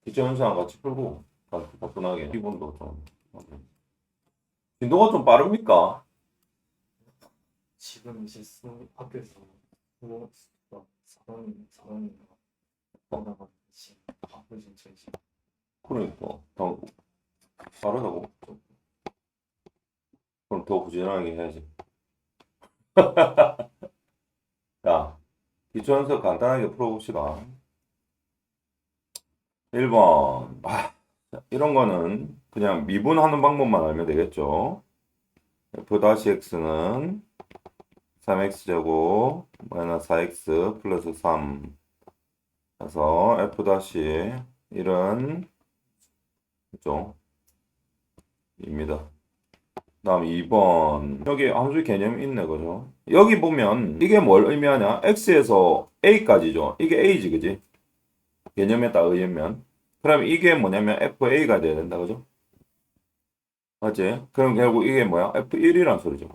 기초 현상 같이 풀고 가뿐하게 기본도 좀 진도가 좀 빠릅니까? 지금 이제 학교에서 수업 4학년인가 하다가 지금 바쁘지 저희 지금. 그러니까 더 빠르다고. 그럼 더 부지런하게 해야지. 자, 기초 현상 간단하게 풀어봅시다. 1번. 이런 거는 그냥 미분하는 방법만 알면 되겠죠. f-x는 3x제곱 마이너스 4x 플러스 3 그래서 f-1은 그죠? 입니다. 다음 2번. 여기 함수 개념이 있네, 그죠? 여기 보면 이게 뭘 의미하냐? x에서 a까지죠. 이게 a지, 그지? 개념에 따라 의하면. 그럼 이게 뭐냐면 fa가 돼야 된다, 그죠? 맞지? 그럼 결국 이게 뭐야? f1이란 소리죠.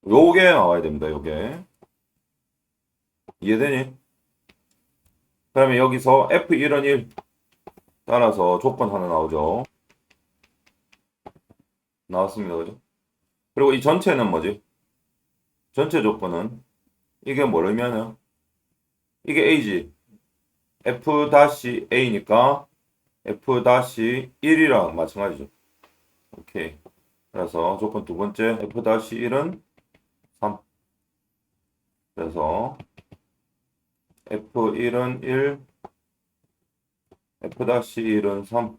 요게 나와야 됩니다, 요게. 이해되니? 그러면 여기서 f1은 1. 따라서 조건 하나 나오죠. 나왔습니다, 그죠? 그리고 이 전체는 뭐지? 전체 조건은 이게 뭘 의미하냐? 이게 a지. f-a니까 f-1이랑 마찬가지죠. 오케이. 그래서 조건 두 번째 f-1은 3. 그래서 f1은 1, f-1은 3.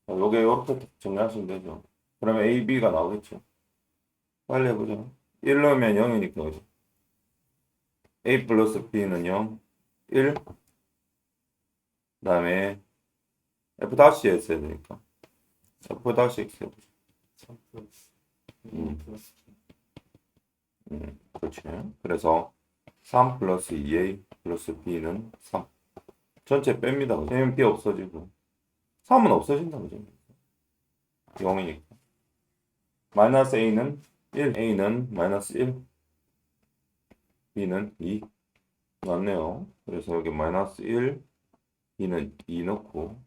요게 이렇게 정리하시면 되죠. 그러면 a, b가 나오겠죠. 빨리 해보자. 1 넣으면 0이니까 그죠? a 플러스 b는 0, 1. 그 다음에 f-에 했어야 되니까 f-x 해보자. 3 플러스 음. 2 플러스 그렇지. 그래서 3 플러스 2a 플러스 b는 3. 전체 뺍니다. 그죠? a b 없어지고 3은 없어진다. 그죠? 0이니까. 마이너스 a는 1, a는 마이너스 1, b는 2. 맞네요. 그래서 여기 마이너스 1, b는 2 넣고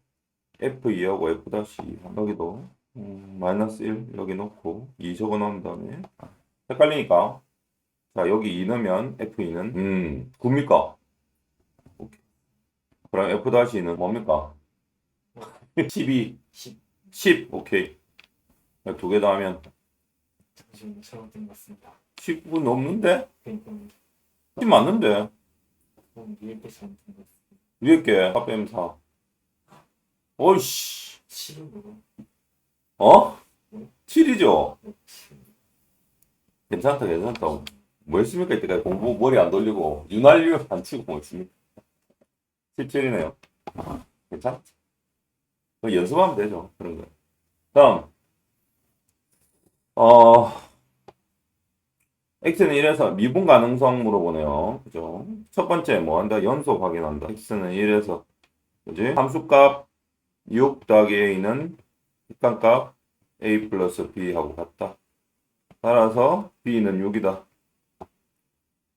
f2하고 f-2 여기도 마이너스 1 여기 넣고 2 적어 놓은 다음에 헷갈리니까 자 여기 2 넣으면 f2는 9입니까? 오케이. 그럼 f-2는 뭡니까? 12, 10 오케이. 두 개 더 하면 잠시만요. 잘못된 것 같습니다. 10은 넘는데? 그러니까 10 맞는데? 위에 게 잘못된 것 같습니다. 위에 게 4 빼면 4 어이씨 7으로 어? 7이죠? 괜찮다 괜찮다. 뭐 했습니까? 이때까지 공부 머리 안 돌리고 윤활유 안 치고 뭐 했습니까? 17이네요. 괜찮지? 연습하면 되죠. 그런 거. 다음 x는 1에서 미분 가능성 물어보네요. 그죠? 첫 번째 뭐 한다? 연속 확인한다. x는 1에서 그지? 함수값 6 더하기 a는 객관값 a 플러스 b하고 같다. 따라서 b는 6이다.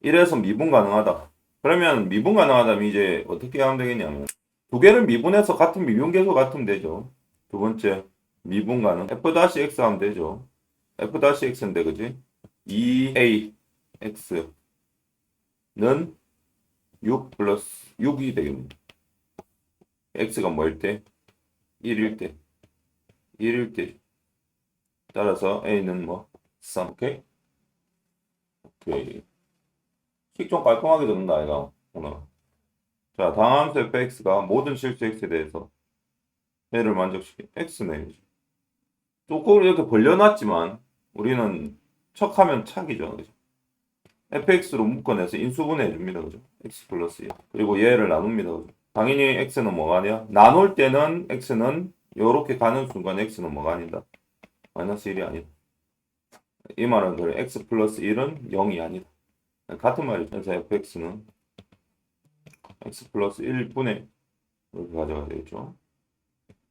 1에서 미분 가능하다. 그러면 미분 가능하다면 이제 어떻게 하면 되겠냐면 두 개를 미분해서 같은 미분계수 같으면 되죠. 두 번째 미분 가능 f-x 하면 되죠. f-x인데 그지? 2ax는 6 플러스 6이 되겠습니다. x가 뭐일 때? 1일 때. 1일 때. 따라서 a는 뭐? 3. 오케이? 오케이. 식 좀 깔끔하게 적는다 아이가 오늘. 자, 다함수 fx가 모든 실수 x에 대해서 얘를 만족시켜 x네. 조금 이렇게 벌려놨지만 우리는 척하면 착이죠. 그죠? fx로 묶어내서 인수분해 해줍니다. 그죠? x 플러스 1. 그리고 얘를 나눕니다. 그죠? 당연히 x는 뭐가 아니야? 나눌 때는 x는 요렇게 가는 순간 x는 뭐가 아니다? 마이너스 1이 아니다. 이 말은 그래. x 플러스 1은 0이 아니다. 같은 말이죠. 그래서 fx는 x 플러스 1분의 이렇게 가져가야 되겠죠.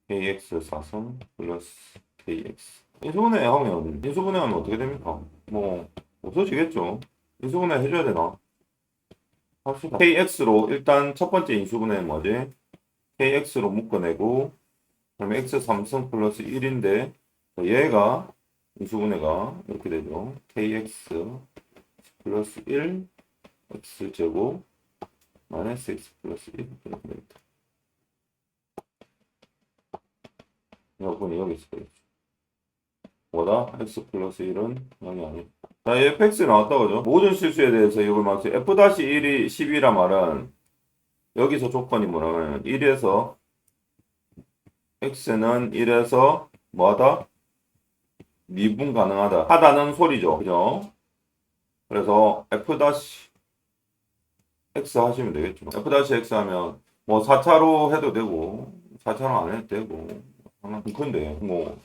kx 4승 플러스 kx. 인수분해하면 어떻게 됩니까? 뭐 없어지겠죠. 인수분해 해줘야 되나? 합시다. kx로 일단 첫 번째 인수분해는 뭐지? kx로 묶어내고 그러면 x 3승 플러스 1인데 얘가 인수분해가 이렇게 되죠. kx 플러스 1 x제곱 마이너스 x 플러스 1 이렇게 됩니다. 여분이 여기 있어요. 뭐다? x 플러스 1은 0이 아니고 자, fx 나왔다고 하죠. 모든 실수에 대해서 이걸 맞춰 f-1이 10이란 말은 여기서 조건이 뭐냐면 1에서 x는 1에서 뭐하다? 미분 가능하다. 하다는 소리죠. 그죠? 그래서 f-x 하시면 되겠죠. f-x 하면 뭐 4차로 해도 되고 4차로 안 해도 되고 근데 뭐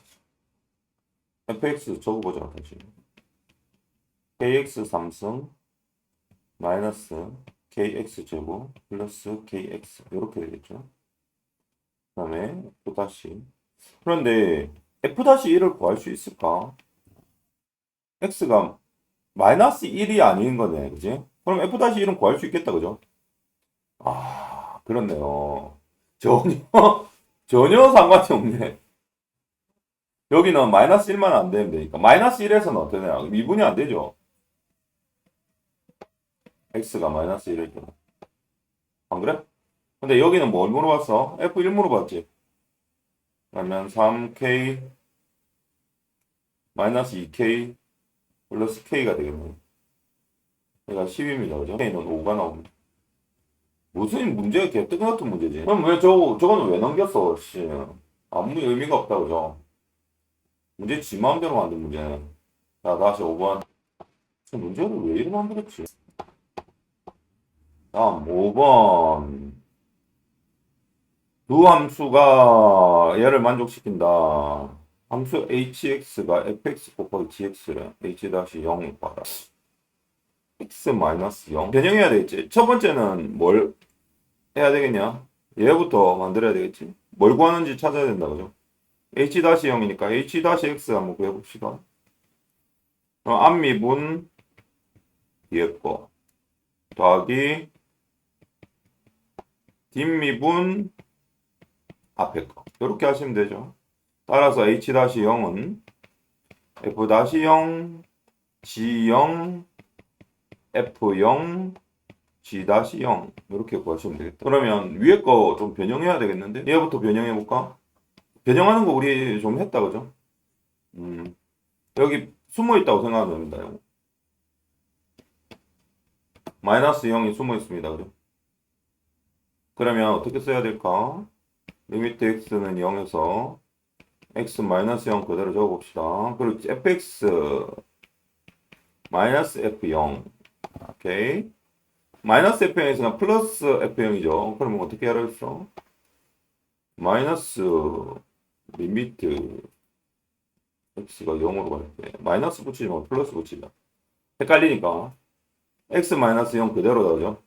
fx 적어보자 다시. kx 3승 마이너스 kx 제곱 플러스 kx 이렇게 되겠죠. 그 다음에 f 다시 그런데 f-1을 구할 수 있을까? x가 마이너스 1이 아닌 거네, 그지? 그럼 f-1은 구할 수 있겠다, 그죠? 아, 그렇네요. 전혀 상관이 없네. 여기는 마이너스 1만 안 되면 되니까. 마이너스 1에서는 어떻게 되냐? 미분이 안 되죠? x가 마이너스 1일 때. 안 그래? 근데 여기는 뭘 물어봤어? f1 물어봤지? 그러면 3k 마이너스 2k 플러스 k가 되겠네. 그러니까 10입니다. 그죠? k는 5가 나옵니다. 무슨 문제가 개뜨거 같은 문제지? 그럼 왜 저거는 왜 넘겼어? 씨. 아무 의미가 없다, 그죠? 문제 지 마음대로 만든 문제네. 자, 다시 5번. 문제를 왜 이리 만들었지? 다음 5번. 두 함수가 얘를 만족시킨다. 함수 hx가 fx 곱하기 gx래. h-0을 받아. x-0. 변형해야 되겠지. 첫 번째는 뭘 해야 되겠냐? 얘부터 만들어야 되겠지. 뭘 구하는지 찾아야 된다, 그죠? h-0이니까 h-x 한번 구해봅시다. 앞미분 뒤에 거 더하기 뒷미분 앞에 거 이렇게 하시면 되죠. 따라서 h-0은 f-0 g0 f0 g-0 이렇게 구하시면 되겠다. 그러면 위에 거 좀 변형해야 되겠는데 얘부터 변형해 볼까? 변형하는 거 우리 좀 했다, 그죠? 여기 숨어 있다고 생각하면 됩니다. 마이너스 0이 숨어 있습니다, 그죠? 그러면 어떻게 써야 될까? 리미트 x는 0에서 x 마이너스 0 그대로 적어봅시다. 그리고 fx 마이너스 f0 오케이. 마이너스 f0에서는 플러스 f0이죠. 그러면 어떻게 하라했어? 마이너스 리미트 x가 0으로 갈 때 마이너스 붙이지 말고 플러스 붙이자. 헷갈리니까 x 마이너스 0 그대로 나오죠.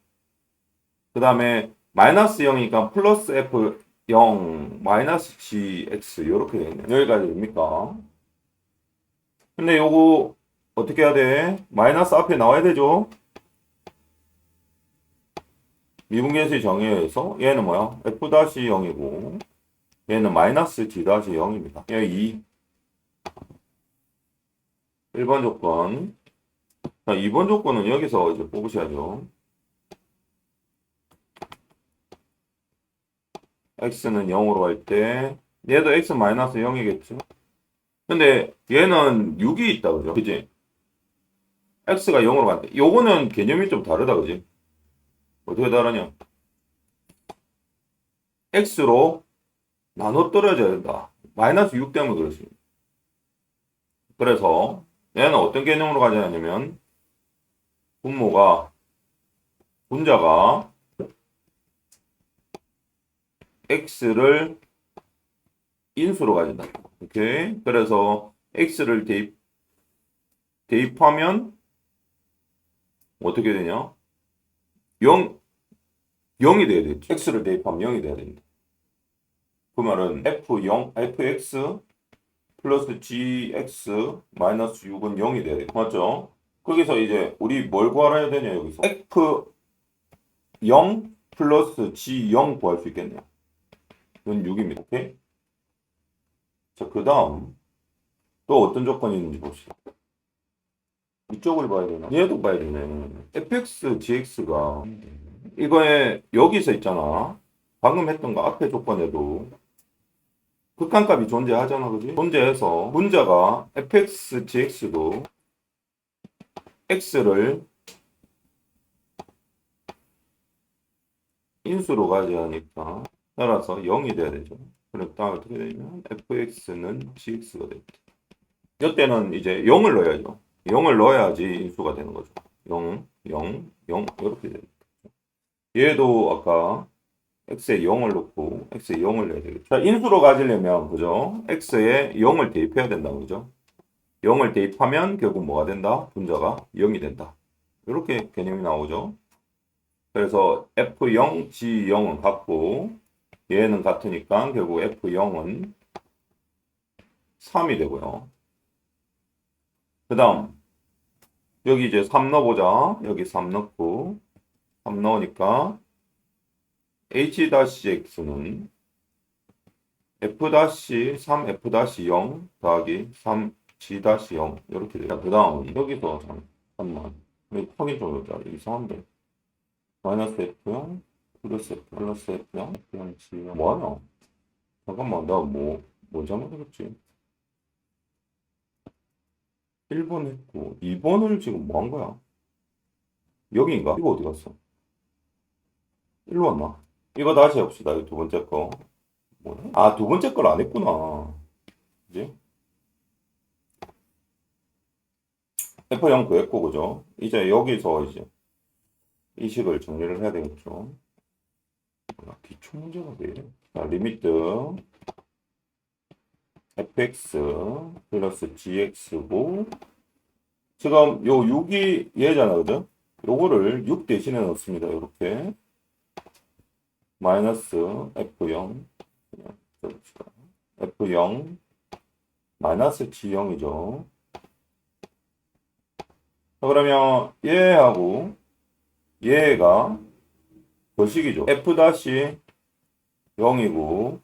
그 다음에 마이너스 0이니까 플러스 f0 마이너스 gx 이렇게 되겠네. 여기까지 됩니까? 근데 요거 어떻게 해야 돼? 마이너스 앞에 나와야 되죠? 미분계수의 정의에 의해서 얘는 뭐야? f-0이고 얘는 마이너스 g-0입니다. 여기 1번 조건. 자, 2번 조건은 여기서 이제 뽑으셔야죠. x는 0으로 갈 때 얘도 x 마이너스 0이겠죠? 근데 얘는 6이 있다, 그죠? 그지? x가 0으로 갈 때 요거는 개념이 좀 다르다, 그지? 어떻게 다르냐? x로 나눠 떨어져야 된다. 마이너스 6 때문에 그렇습니다. 그래서 얘는 어떤 개념으로 가져야냐면 분자가 x를 인수로 가진다. 오케이. 그래서 x를 대입하면 어떻게 되냐? 0이 돼야 되죠. x를 대입하면 0이 돼야 됩니다. 그 말은 fx 플러스 gx 마이너스 6은 0이 돼야 돼요. 맞죠? 거기서 이제 우리 뭘 구하라 해야 되냐, 여기서 f0 플러스 g0 구할 수 있겠네요. 이건 6입니다. 오케이? 자, 그 다음 또 어떤 조건이 있는지 봅시다. 이쪽을 봐야 되나? 얘도 봐야 되네. fx, gx가 이거에 여기서 있잖아. 방금 했던 거 앞에 조건에도 극한값이 존재하잖아, 그지? 존재해서 분자가 fx, gx도 x를 인수로 가져야 하니까 따라서 0이 돼야 되죠. 그랬다 어떻게 되냐면 fx는 gx가 됩니다. 이때는 이제 0을 넣어야죠. 0을 넣어야지 인수가 되는 거죠. 0, 0, 0 이렇게 됩니다. 얘도 아까 x에 0을 넣고 x에 0을 넣어야 되겠죠. 자, 인수로 가지려면 그죠? x에 0을 대입해야 된다, 그죠? 0을 대입하면 결국 뭐가 된다? 분자가 0이 된다. 이렇게 개념이 나오죠. 그래서 f0, g0은 같고 얘는 같으니까 결국 f0은 3이 되고요. 그 다음 여기 이제 3 넣어보자. 여기 3 넣고 3 넣으니까 h-x는 f-3f-0 더하기 3g-0 이렇게 돼요. 그 다음 여기서 잠깐만 확인 좀 해보자. 이상한데 마이너스 f0 플러스 f 플러스 f0 f0 g0 뭐하냐? 잠깐만 나 뭐 잘못했지? 1번 했고 2번을 지금 뭐 한 거야? 여기인가? 이거 어디 갔어? 일로 왔나? 이거 다시 해봅시다. 이 두 번째 거. 뭐야? 아, 두 번째 걸 안 했구나. 그지? F0 구했고, 그죠? 이제 여기서 이제 이 식을 정리를 해야 되겠죠. 기초 문제가 왜 이래? 자, 리미트 fx 플러스 gx고 지금 요 6이 얘잖아, 그죠? 요거를 6 대신에 넣습니다. 이렇게 마이너스 f0 f0 마이너스 g0이죠. 그러면 얘하고 얘가 거식이죠. f-0이고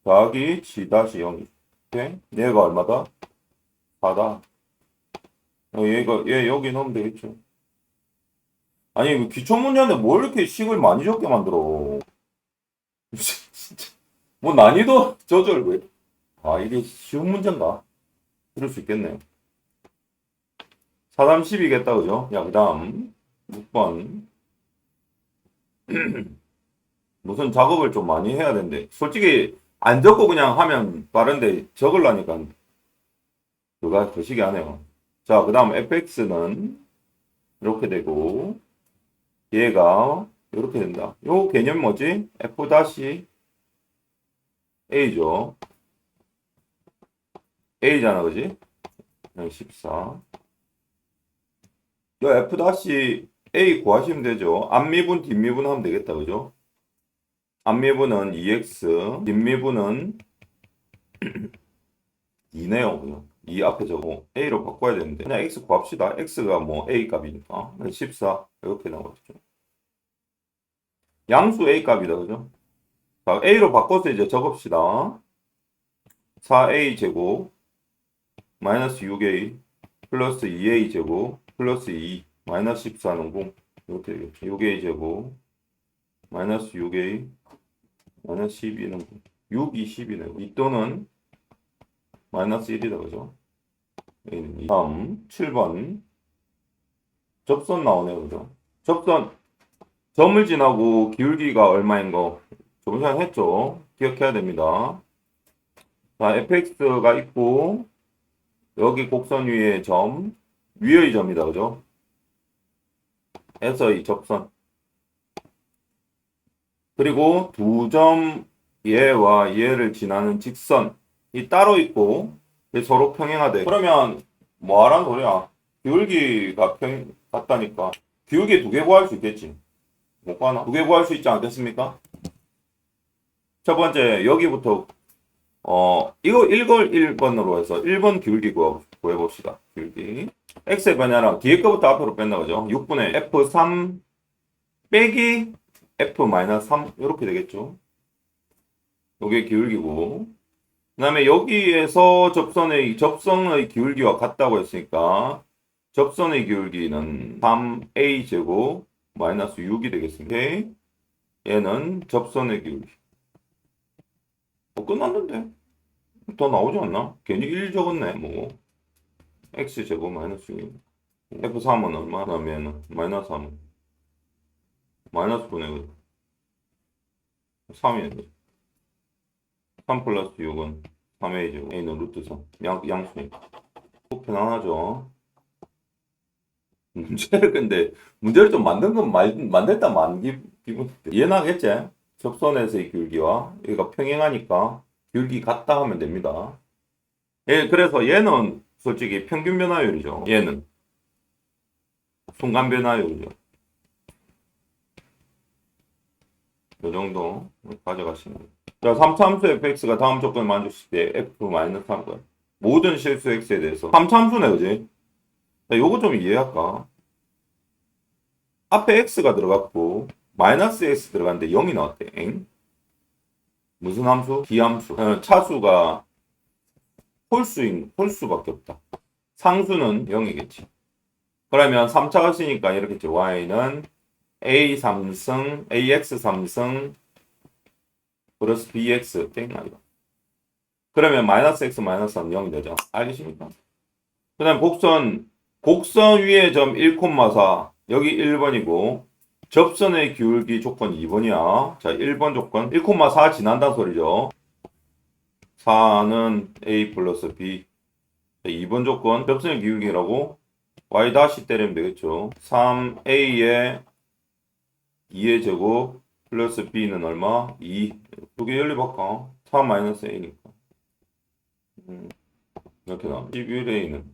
더하기 g-0이죠. 오케이? 얘가 얼마다? 4다. 얘 여기 넣으면 되겠죠. 아니 기초 문제인데 뭘 이렇게 식을 많이 적게 만들어. 진짜 뭐 난이도 조절 왜? 아 이게 쉬운 문제인가? 그럴 수 있겠네요. 4, 3, 10이겠다 그죠? 야 그 다음 6번 무슨 작업을 좀 많이 해야 되는데 솔직히 안 적고 그냥 하면 빠른데 적으려니까 그가 거시기 하네요. 자 그 다음 fx는 이렇게 되고 얘가 이렇게 된다. 요 개념이 뭐지? f-a죠. a잖아 그지? 14. 요 f-a 구하시면 되죠. 앞미분 뒷미분 하면 되겠다 그죠? 앞미분은 2x 뒷미분은 2네요 그죠? 2 앞에 적고 a로 바꿔야 되는데 그냥 x 구합시다. x가 뭐 a 값이니까 14 이렇게 나오겠죠. 양수 a 값이다 그죠? 자, a로 바꿔서 이제 적읍시다. 4a 제곱 마이너스 6a 플러스 2a 제곱 플러스 2 마이너스 14는 0 이렇게 되겠죠. 6a 제곱 마이너스 6a 마이너스 12는 9 6, 2, 12네. 이 또는 마이너스 1이다 그죠? a는 2. 다음 7번 접선 나오네요 그죠? 접선 점을 지나고 기울기가 얼마인 거 저번 시간에 했죠? 기억해야 됩니다. 자, fx가 있고 여기 곡선 위에 점 위의 점이다 그죠? 에서 이 접선 그리고 두 점 얘와 얘를 지나는 직선이 따로 있고 서로 평행하대. 그러면 뭐 하란 소리야? 기울기가 같다니까 기울기 두 개 구할 수 있겠지. 못 구하나? 두 개 구할 수 있지 않겠습니까? 첫 번째 여기부터 이거 1번으로 해서 1번 기울기 구해봅시다. 기울기 x의 변화랑 뒤에 거부터 앞으로 뺀다 그죠? 6분의 f3 빼기 f-3 이렇게 되겠죠. 요게 기울기고. 그 다음에 여기에서 접선의 기울기와 같다고 했으니까 접선의 기울기는 3a제곱 마이너스 6이 되겠습니다. 오케이? 얘는 접선의 기울기. 끝났는데? 더 나오지 않나? 괜히 1 적었네. 뭐 x제곱 마이너스 6. f3은 얼마? 그 다음에는 마이너스 3은 마이너스 분의 3이네. 3 플러스 6은 3a제곱 a는 루트 3 양수니까 편안하죠. 근데 문제를 좀 만든 건 만들다 만 기분 이해나겠지? 접선에서의 기울기와 얘가 평행하니까 기울기 같다 하면 됩니다. 예, 그래서 얘는 솔직히 평균 변화율이죠. 얘는 순간 변화율이죠. 이 정도 가져가시면 돼요. 자, 3차함수 fx가 다음 조건을 만족시킬 때 f-한 거야. 모든 실수 x에 대해서 3차함수네, 그지? 자, 요거 좀 이해할까? 앞에 x가 들어갔고 마이너스 x 들어갔는데 0이 나왔대. 엥? 무슨 함수? 기함수. 차수가 홀수밖에 없다. 상수는 0이겠지. 그러면 3차가 쓰니까 이렇게 했지. y는 ax 3승 플러스 bx 땡 아니가. 그러면 마이너스 x 마이너스 3 0이 되죠. 알겠습니까? 그 다음 곡선 위에 점 1,4 여기 1번이고 접선의 기울기 조건 2번이야. 자, 1번 조건 1,4 지난다는 소리죠. 4는 a 플러스 b. 자, 2번 조건 접선의 기울기라고 y 다시 때리면 되겠죠. 3a에 2의 제곱 플러스 b는 얼마? 2. 두 개 연립할까? 4 마이너스 a니까. 이렇게 나와. 11a는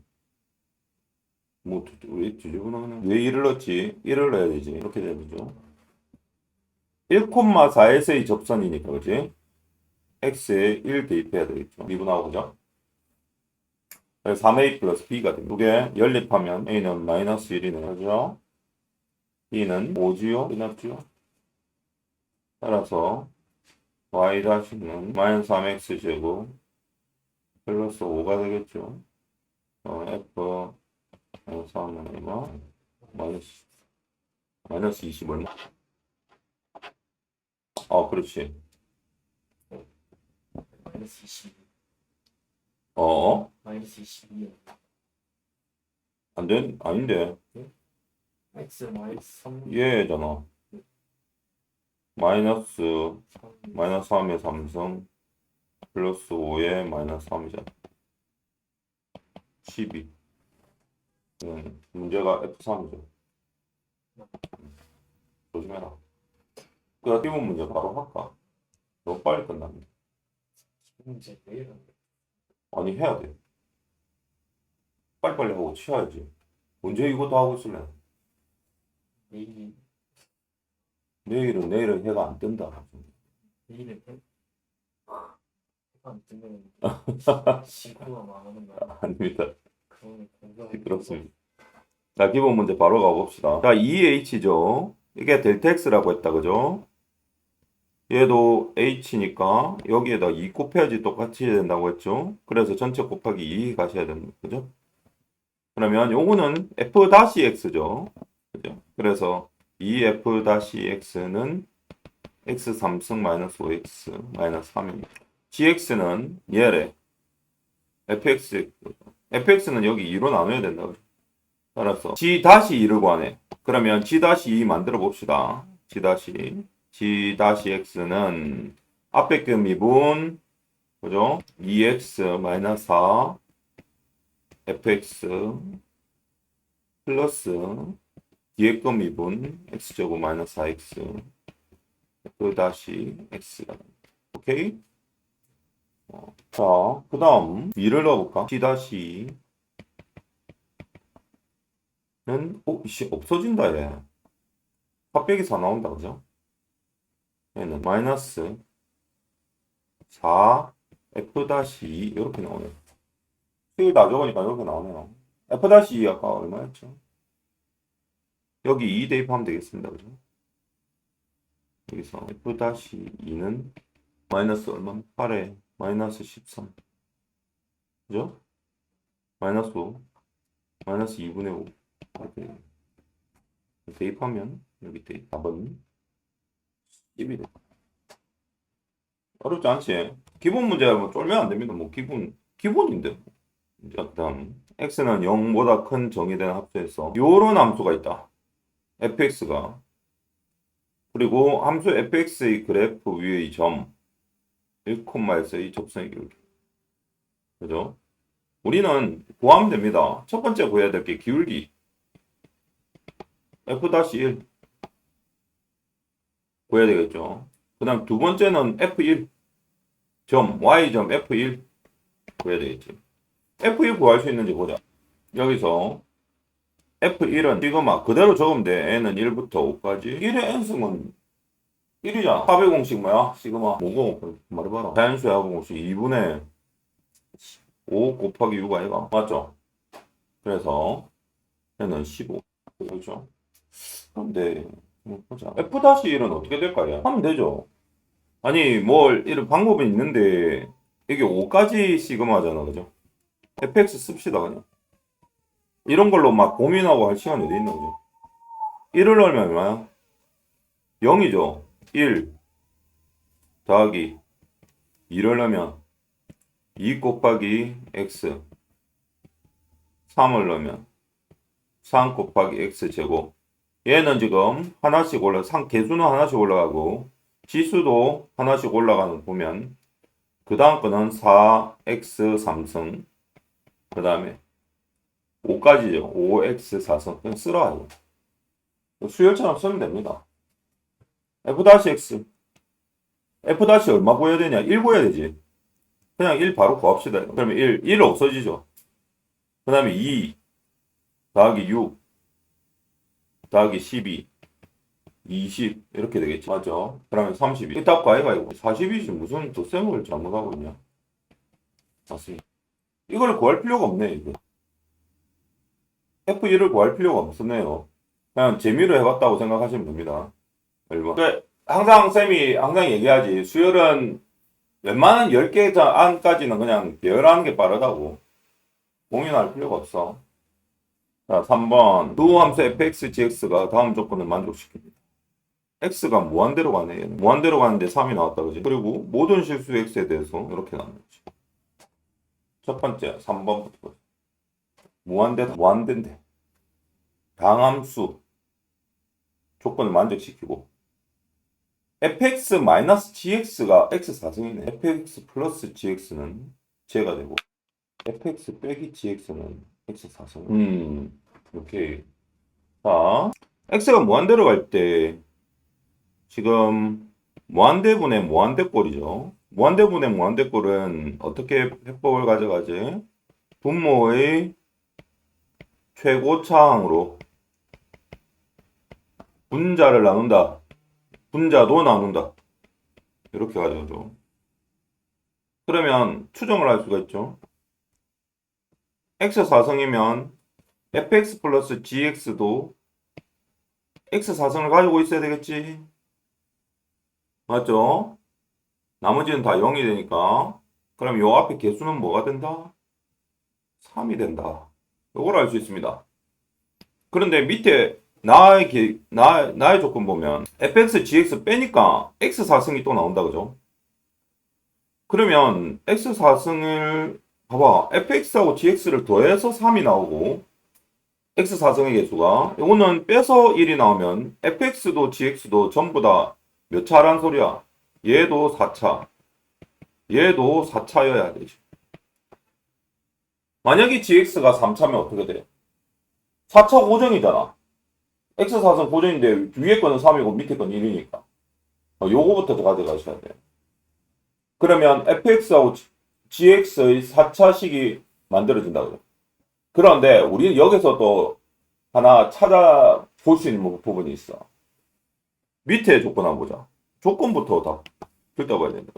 뭐 왜 뒤집어나가냐? 왜 1을 넣었지? 1을 넣어야 되지. 이렇게 되죠. 1,4에서의 접선이니까 그지? x에 1 대입해야 되겠죠. 미분하고 그죠? 3a 플러스 b가 됩니다. 두 개 연립하면 a는 마이너스 1이네. 그죠? b는 5지요? 끝났지요? 따라서 y 다시는 마이너스 3x 제곱 플러스 5가 되겠죠. f 3은 얼마? 마이너스 20 얼마? 그렇지. 마이너스 22. 어? 마이너스 22요. 아닌데. x 마이너스 3. 얘잖아. 마이너스 3. 3의 3승 플러스 5의 마이너스 3이잖아. 12. 문제가 F3이죠. 조심해라. 그 띄운 문제 바로 할까? 너무 빨리 끝납니다. 문제 내일 한다. 아니 해야 돼. 빨리빨리 하고 치워야지. 언제 이것도 하고 있을래? 내일이 내일은 해가 안 뜬다. 내일은 해가 안 뜨면 지구가 망하는 거야. 아닙니다. 그러면 공부가 그렇습니다. 자, 기본 문제 바로 가봅시다. 자, 2h죠. 이게 델타 x라고 했다, 그죠? 얘도 h니까 여기에다 2 곱해야지 똑같이 해야 된다고 했죠? 그래서 전체 곱하기 2 가셔야 됩니다. 그죠? 그러면 요거는 f-x죠. 그죠? 그래서 2f-x는 x 3승 마이너스 5x 마이너스 3입니다. gx는 얘래. fx는 여기 2로 나눠야 된다. 그죠? 따라서 g-2를 구하네. 그러면 g-2 만들어 봅시다. g-x는 앞에 그 미분 그죠? 2x 마이너스 4 fx 플러스 뒤에 거 미분 x제곱 마이너스 4x f-x가 오케이? 자, 그 다음 2를 넣어볼까? g-2는 없어진다 얘. 곱빼기 4 나온다 그죠? 얘는 마이너스 4 f-2 이렇게 나오네. 수익을 다 적으니까 이렇게 나오네요. f-2 아까 얼마였죠? 여기 2 대입하면 되겠습니다. 그죠? 여기서 f-2는 마이너스 얼마? 8에 마이너스 13. 그죠? 마이너스 5. 마이너스 2분의 5. 이렇게 대입하면 여기 대입. 4번 10이래. 어렵지 않지? 기본 문제야 뭐 쫄면 안 됩니다. 뭐 기본인데. 자, 그다음 x는 0보다 큰 정의된 합수에서 요런 함수가 있다. fx가 그리고 함수 fx의 그래프 위의 점 1,1의 접선의 기울기. 그죠? 우리는 구하면 됩니다. 첫 번째 구해야 될 게 기울기 f-1 구해야 되겠죠. 그 다음 두 번째는 f1 점 y점 f1 구해야 되겠지. f1 구할 수 있는지 보자. 여기서 f1은 시그마 그대로 적으면 돼. n은 1부터 5까지 1의 n승은 1이잖아. 합의 공식 뭐야? 시그마 뭐고? 말해봐라. 자연수의 합의 공식 2분의 5 곱하기 6 아이가? 맞죠? 그래서 n은 15. 그렇죠? 그런데 보자. f-1은 어떻게 될까요? 하면 되죠. 아니 이런 방법이 있는데 이게 5까지 시그마잖아. 그죠? fx 씁시다 그냥. 이런 걸로 막 고민하고 할 시간이 어디 있나 그죠? 1을 넣으면 얼마야? 0이죠. 1 더하기 2를 넣으면 2 곱하기 x 3을 넣으면 3 곱하기 x 제곱. 얘는 지금 하나씩 개수는 하나씩 올라가고 지수도 하나씩 올라가는 거 보면 그 다음 거는 4x 3승 그 다음에 5까지죠. 5x 4승 그냥 쓰라 이거. 수열처럼 쓰면 됩니다. f-x f- 얼마 구해야 되냐? 1 구해야 되지. 그냥 1 바로 구합시다. 그러면 1 없어지죠. 그 다음에 2 더하기 6 더하기 12 20 이렇게 되겠지. 맞죠? 그러면 32. 이딱 과외가 이거 40이지 무슨 덧셈을 잘못하고 있냐? 맞습니다. 이걸 구할 필요가 없네 이거. F1을 구할 필요가 없었네요. 그냥 재미로 해봤다고 생각하시면 됩니다. 얼마? 항상 쌤이 항상 얘기하지. 수열은 웬만한 10개 안까지는 그냥 배열하는 게 빠르다고. 고민할 필요가 없어. 자, 3번. 두 함수 fx, gx가 다음 조건을 만족시킵니다. x가 무한대로 가네. 얘는. 무한대로 가는데 3이 나왔다. 그지? 그리고 모든 실수 x에 대해서 이렇게 나오는 거지. 첫 번째, 3번부터. 무한대인데. 방함수. 조건을 만족시키고. fx-gx가 x4승이네. fx 플러스 gx는 제가 되고. fx 빼기 gx는 x4승. 오케이. 자, x가 무한대로 갈 때, 지금, 무한대분의 무한대꼴이죠. 무한대분의 무한대꼴은 어떻게 해법을 가져가지? 분모의 최고차항으로 분자를 나눈다. 분자도 나눈다. 이렇게 가져가죠. 그러면 추정을 할 수가 있죠. x4승이면 fx 플러스 gx도 x4승을 가지고 있어야 되겠지. 맞죠? 나머지는 다 0이 되니까. 그럼 요 앞에 개수는 뭐가 된다? 3이 된다. 요걸 알 수 있습니다. 그런데 밑에 나의 조건 보면 fx, gx 빼니까 x4승이 또 나온다. 그죠? 그러면 x4승을 봐봐. fx하고 gx를 더해서 3이 나오고 x4승의 개수가 이거는 빼서 1이 나오면 fx도 gx도 전부 다 몇 차란 소리야? 얘도 4차. 얘도 4차여야 되지. 만약에 gx가 3차면 어떻게 돼? 4차 고정이잖아. x4승 고정인데 위에 거는 3이고 밑에 건 1이니까. 요거부터 가져가셔야 돼요. 그러면 fx하고 gx의 4차식이 만들어진다고요. 그런데 우리는 여기서 또 하나 찾아볼 수 있는 부분이 있어. 밑에 조건 한번 보자. 조건부터 다 긁어봐야 된다.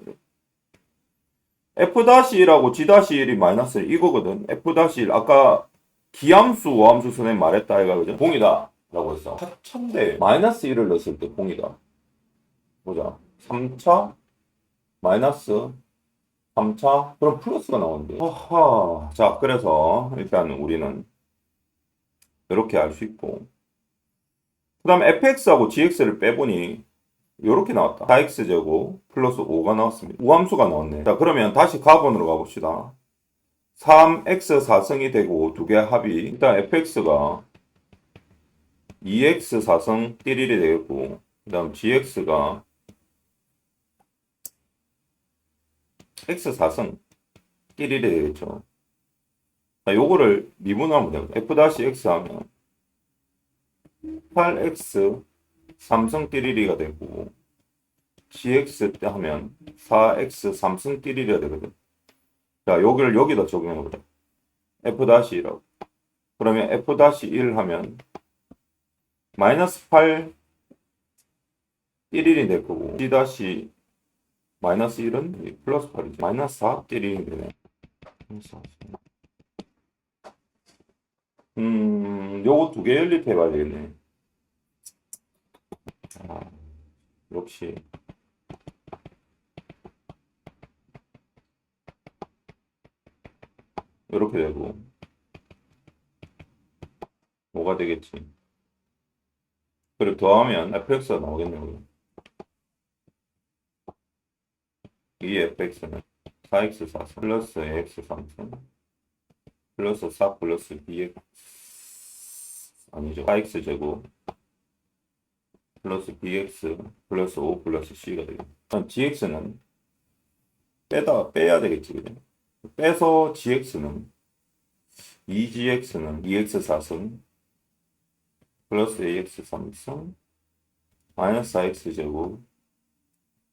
f-1하고 g-1이 마이너스 1 이거거든. f-1 아까 기함수, 오함수 선생님 말했다 이가 그죠? 봉이다 라고 했어. 4차인데 마이너스 1을 넣었을 때 봉이다. 보자. 3차 마이너스 3차 그럼 플러스가 나오는데 허하. 자 그래서 일단 우리는 이렇게 알 수 있고 그 다음에 fx하고 gx를 빼보니 이렇게 나왔다. 4x제곱 플러스 5가 나왔습니다. 우함수가 나왔네. 자 그러면 다시 가본으로 가봅시다. 3x 4승이 되고 두 개 합이 일단 fx가 2x 4승 띠리리 되겠고 그 다음 gx가 x 4승 띠리리 되겠죠. 자 요거를 미분하면 되거든. f-x 하면 8x 3승 띠리리가 되고 gx 때 하면 4x 3승 띠리리가 되거든. 자 여기를 여기다 적용해보자. f-1라고. 그러면 f-1 하면 마이너스 8 1일이 될 거고 g 다시 마이너스 1은 플러스 8이지. 마이너스 4 1일이 되네. 요거 두 개 연립해 봐야 되겠네. 아, 역시 이렇게 되고 뭐가 되겠지? 그리고 더하면 fx가 나오겠네요. 이 fx는 4x 4 플러스 ax 3승 플러스 4 플러스 bx 아니죠. 4x 제곱 플러스 bx 플러스 5 플러스 c가 되겠네. gx는 빼야 되겠지. 그죠? 빼서 gx는 2gx는 2x 4승 플러스 ax 3승 마이너스 4x 제곱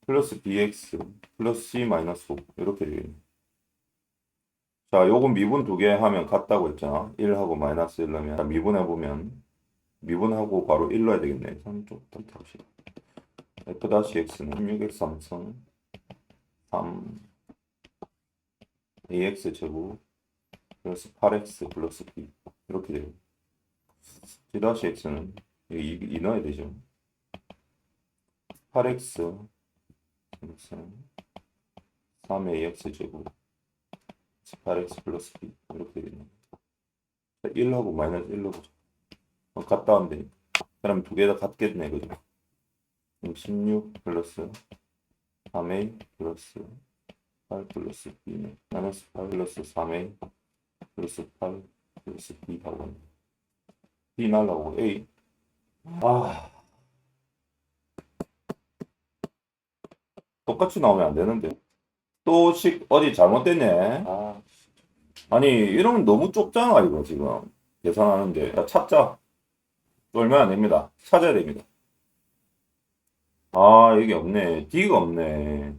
플러스 bx 플러스 c 마이너스 5 이렇게 되겠네. 자, 요건 미분 두 개 하면 같다고 했잖아. 1하고 마이너스 1 넣으면 미분해보면 미분하고 바로 1 넣어야 되겠네. 3쪽 합시다. f-x는 16x 3승 3 ax 제곱 플러스 8x 플러스 b 이렇게 돼요. g-x는 여기 2 넣어야 되죠. 8x 3ax 제곱 8x 플러스 b 이렇게 되겠네. 1하고 마이너스 1 넣어보자. 같다 하면 되니까. 그럼 두 개 다 같겠네, 그죠? 16 플러스 3a 플러스 8 플러스 b는 마이너스 8 플러스 3a 플러스 8 플러스 b 하고 b 날라오고 a 똑같이 나오면 안 되는데 또 어디 잘못됐네. 아니 이러면 너무 좁잖아 이거 지금 계산하는데. 자, 찾자. 쫄면 안 됩니다. 찾아야 됩니다. 여기 없네. d가 없네.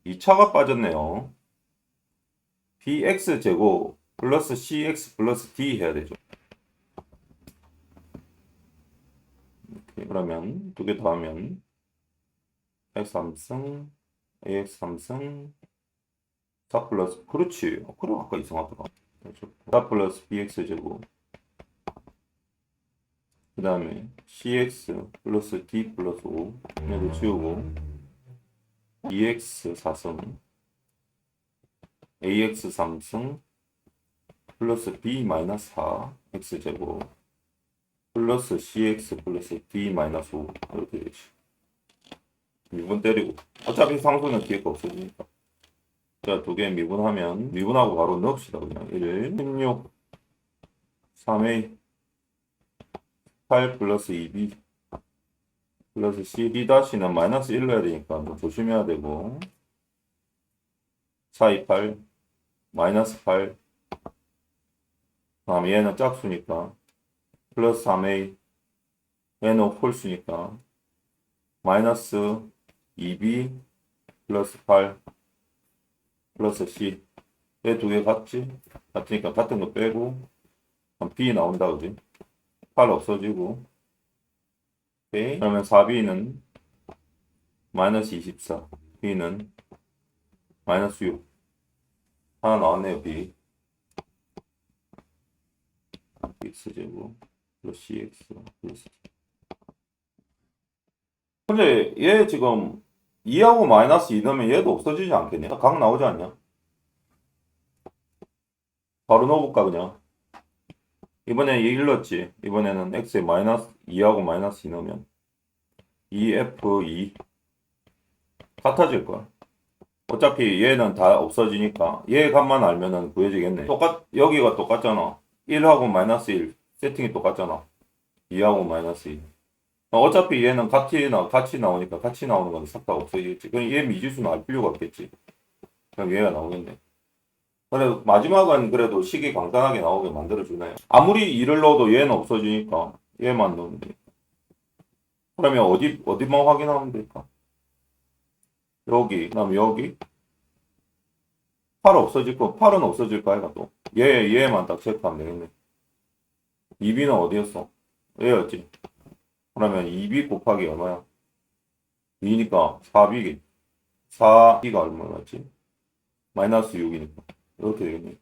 2차가 빠졌네요. bx 제곱 플러스 cx 플러스 d 해야 되죠. 이렇게. 그러면 두 개 더하면 x 3승 ax 3승 4 플러스 그렇지. 그래 아까 이상하더라. 4 플러스 bx 제곱 그 다음에 cx 플러스 d 플러스 5 이거 지우고 2x 4승 ax 3승 플러스 b 마이너스 4 x 제곱 플러스 cx 플러스 d 마이너스 5 이렇게 되지. 미분 때리고 어차피 상수는 뒤에 거 없어지니까. 자, 두 개 미분하면 미분하고 바로 넣읍시다. 그냥 1 16 3a 8 플러스 2b 플러스 c d 다시는 마이너스 1 넣어야 되니까 뭐 조심해야 되고 4, 2, 8 마이너스 8 다음에 얘는 짝수니까 플러스 3a 얘는 홀수니까 마이너스 2b 플러스 8 플러스 c 얘 두 개 같지? 같으니까 같은 거 빼고 b 나온다 그지? 8 없어지고 오케이. 그러면 4b는 마이너스 24 b는 마이너스 6 하나 나왔네요. b x제곱 플러스 cx 플러스 d. 근데 얘 지금 2하고 마이너스 2 넣으면 얘도 없어지지 않겠냐? 각 나오지 않냐? 바로 넣어볼까 그냥. 이번에 1 넣었지. 이번에는 x에 마이너스 2하고 마이너스 2 넣으면 2f2 같아질 거야. 어차피 얘는 다 없어지니까 얘 값만 알면은 구해지겠네. 여기가 똑같잖아. 1하고 마이너스 1 세팅이 똑같잖아. 2하고 마이너스 2. 어차피 얘는 같이 나오니까 같이 나오는 건 싹 다 없어지겠지. 그럼 얘 미지수는 알 필요가 없겠지. 그럼 얘가 나오겠네. 그래 마지막은 그래도 식이 간단하게 나오게 만들어주네요. 아무리 2를 넣어도 얘는 없어지니까 얘만 넣으면 돼. 그러면 어디만 확인하면 될까? 여기, 그다음에 여기 8 없어질 거, 8은 없어질 거 아이가 또. 얘만 딱 체크하면 되겠네. 2b는 어디였어? 얘였지. 그러면 2b 곱하기 얼마야? 2니까 4b. 4b가 얼마였지? 마이너스 6이니까. 이렇게 되겠네.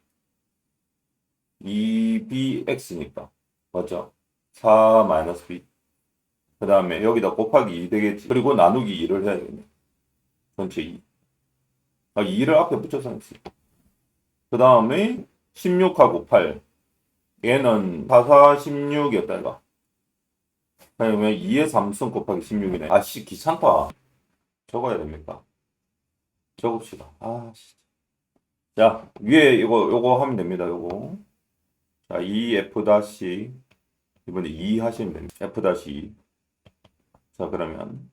2bx니까. 맞죠? 4 마이너스 b. 그 다음에 여기다 곱하기 2 되겠지. 그리고 나누기 2를 해야 되겠네. 전체 2. 2를 앞에 붙여서 했어. 그 다음에 16하고 8. 얘는 4, 4, 16이었다, 이거. 그러면 2의 3승 곱하기 16이네. 아씨, 귀찮다. 적어야 됩니까? 적읍시다. 자, 위에 요거 하면 됩니다, 요거. 자, 2f 다시, 이번에 2 하시면 됩니다. f 다시 2. 자, 그러면,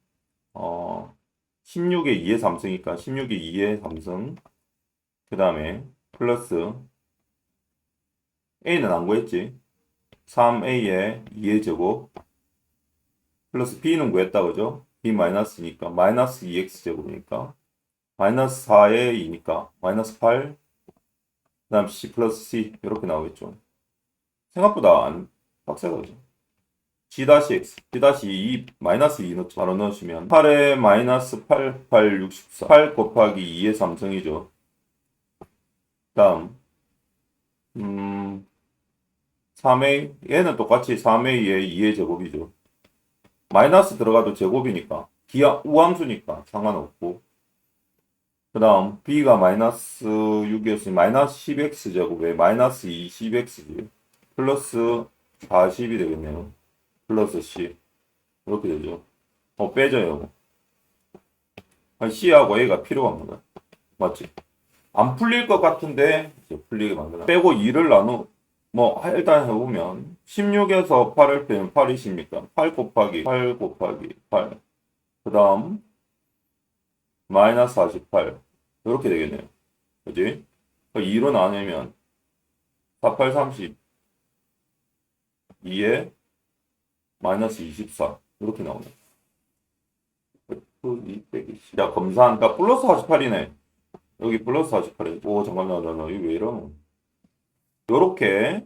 16에 2의 3승이니까 16에 2의 3승. 그 다음에, 플러스, a는 안 구했지? 3a에 2의 제곱. 플러스 b는 구했다, 그죠? b 마이너스니까, 마이너스 2x 제곱이니까, 마이너스 4에 2니까, 마이너스 8. 그 다음 c 플러스 c. 이렇게 나오겠죠. 생각보다 안 빡세다, 그죠? g-x, g-2, 마이너스 2 바로 넣으시면 8에 마이너스 8, 8, 64, 8 곱하기 2의 3승이죠. 다음 3a, 얘는 똑같이 3a의 2의 제곱이죠. 마이너스 들어가도 제곱이니까 우함수니까 상관없고, 그 다음 b가 마이너스 6이었으니 마이너스 10x 제곱에 마이너스 20x지 플러스 40이 되겠네요. 플러스 C. 이렇게 되죠. 빼져요. C하고 A가 필요가 없는 거야. 맞지? 안 풀릴 것 같은데, 이제 풀리게 만들어. 빼고 2를 일단 해보면, 16에서 8을 빼면 8이십니까? 8 곱하기 8 곱하기 8. 그 다음, 마이너스 48. 이렇게 되겠네요. 그지? 2로 나누면, 4, 8, 30. 2에 마이너스 24 이렇게 나오네. 야 검사하니까 플러스 48이네. 여기 플러스 48이네. 오 잠깐만 이거 왜 이러노? 요렇게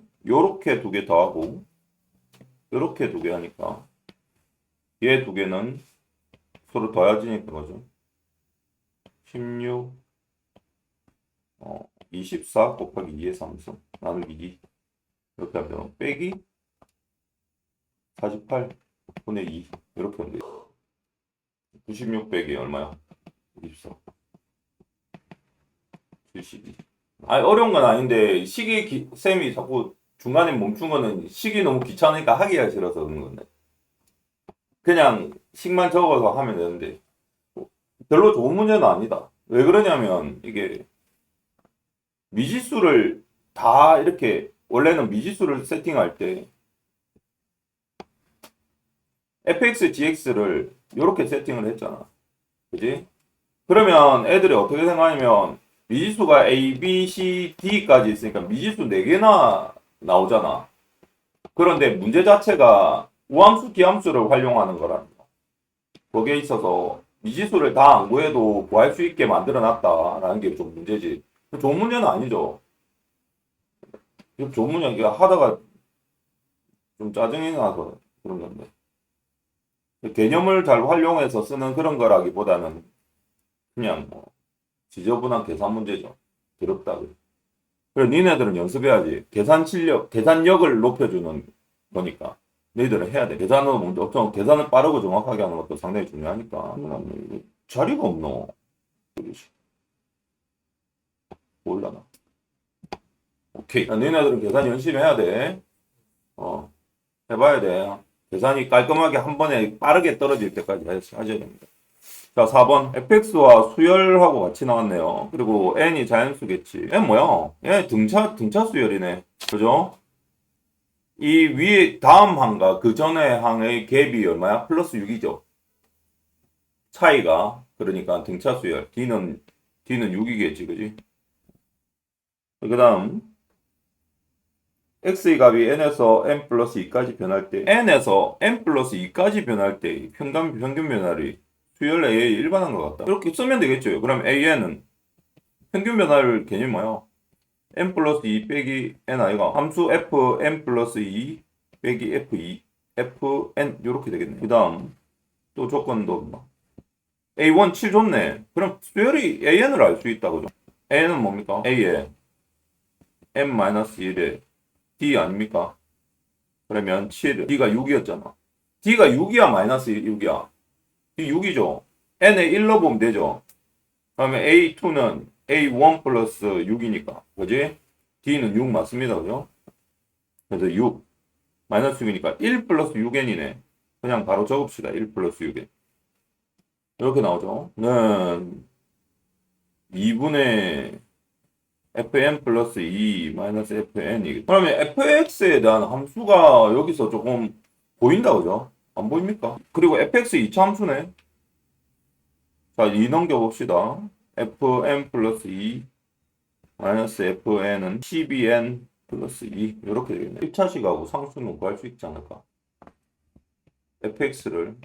두 개 더하고 요렇게 두 개 하니까 얘 두 개는 서로 더해지니까 거죠. 16 24 곱하기 2의 3승 나누기 2 이렇게 하면 빼기 48 분의 2 이렇게 하면 돼요. 96 빼기 얼마야? 24 72. 어려운 건 아닌데 쌤이 자꾸 중간에 멈춘 거는 식이 너무 귀찮으니까 하기가 싫어서 그런 건데 그냥 식만 적어서 하면 되는데 별로 좋은 문제는 아니다. 왜 그러냐면 이게 미지수를 다 이렇게 원래는 미지수를 세팅할 때 fx, gx를 이렇게 세팅을 했잖아. 그지? 그러면 애들이 어떻게 생각하냐면 미지수가 a, b, c, d까지 있으니까 미지수 4개나 나오잖아. 그런데 문제 자체가 우함수, 기함수를 활용하는 거라는 거. 거기에 있어서 미지수를 다 안 구해도 구할 수 있게 만들어 놨다라는 게 좀 문제지. 좋은 문제는 아니죠. 좋은 문제, 하다가 좀 짜증이 나서 그런 건데. 개념을 잘 활용해서 쓰는 그런 거라기보다는 그냥 지저분한 계산 문제죠. 더럽다고. 그래 니네들은 연습해야지. 계산력을 높여주는 거니까 너희들은 해야 돼. 계산을 빠르고 정확하게 하는 것도 상당히 중요하니까. 자리가 없노? 그러지. 몰라나. 오케이. 너희들은 계산 열심히 해야 돼. 해봐야 돼. 계산이 깔끔하게 한 번에 빠르게 떨어질 때까지 하셔야 됩니다. 자, 4번. fx와 수열하고 같이 나왔네요. 그리고 n이 자연수겠지. n 뭐야? 얘 등차 수열이네. 그죠? 이 위에 다음 항과 그 전에 항의 갭이 얼마야? 플러스 6이죠. 차이가. 그러니까 등차 수열. D는 6이겠지. 그지? 그 다음. x의 값이 n에서 n 플러스 2까지 변할 때 n에서 n 플러스 2까지 변할 때 평균 변화율이 수열 A의 일반한 것 같다. 이렇게 쓰면 되겠죠. 그럼 AN은 평균 변화율 개념이 뭐야? n 플러스 2 빼기 n 아이가 함수 f n 플러스 2 빼기 f2 fn 이렇게 되겠네. 그 다음 또 조건도 뭐 A1 7 좋네. 그럼 수열이 AN을 알 수 있다. 그죠? AN은 뭡니까? A에 n-1에 D 아닙니까? 그러면 7, D가 6이었잖아. D가 6이야, 마이너스 6이야? D 6이죠. N에 1 넣어보면 되죠. 그러면 A2는 A1 플러스 6이니까. 그지? D는 6 맞습니다. 그죠? 그래서 6. 마이너스 6이니까 1 플러스 6N이네. 그냥 바로 적읍시다. 1 플러스 6N. 이렇게 나오죠. 는 2분의 fn 플러스 2 마이너스 fn이 그러면 fx에 대한 함수가 여기서 조금 보인다 그죠? 안 보입니까? 그리고 fx 2차 함수네. 자, 2 넘겨봅시다. fn 플러스 2 마이너스 fn은 12n 플러스 2 이렇게 되겠네. 1차식하고 상수는 구할 수 있지 않을까? fx를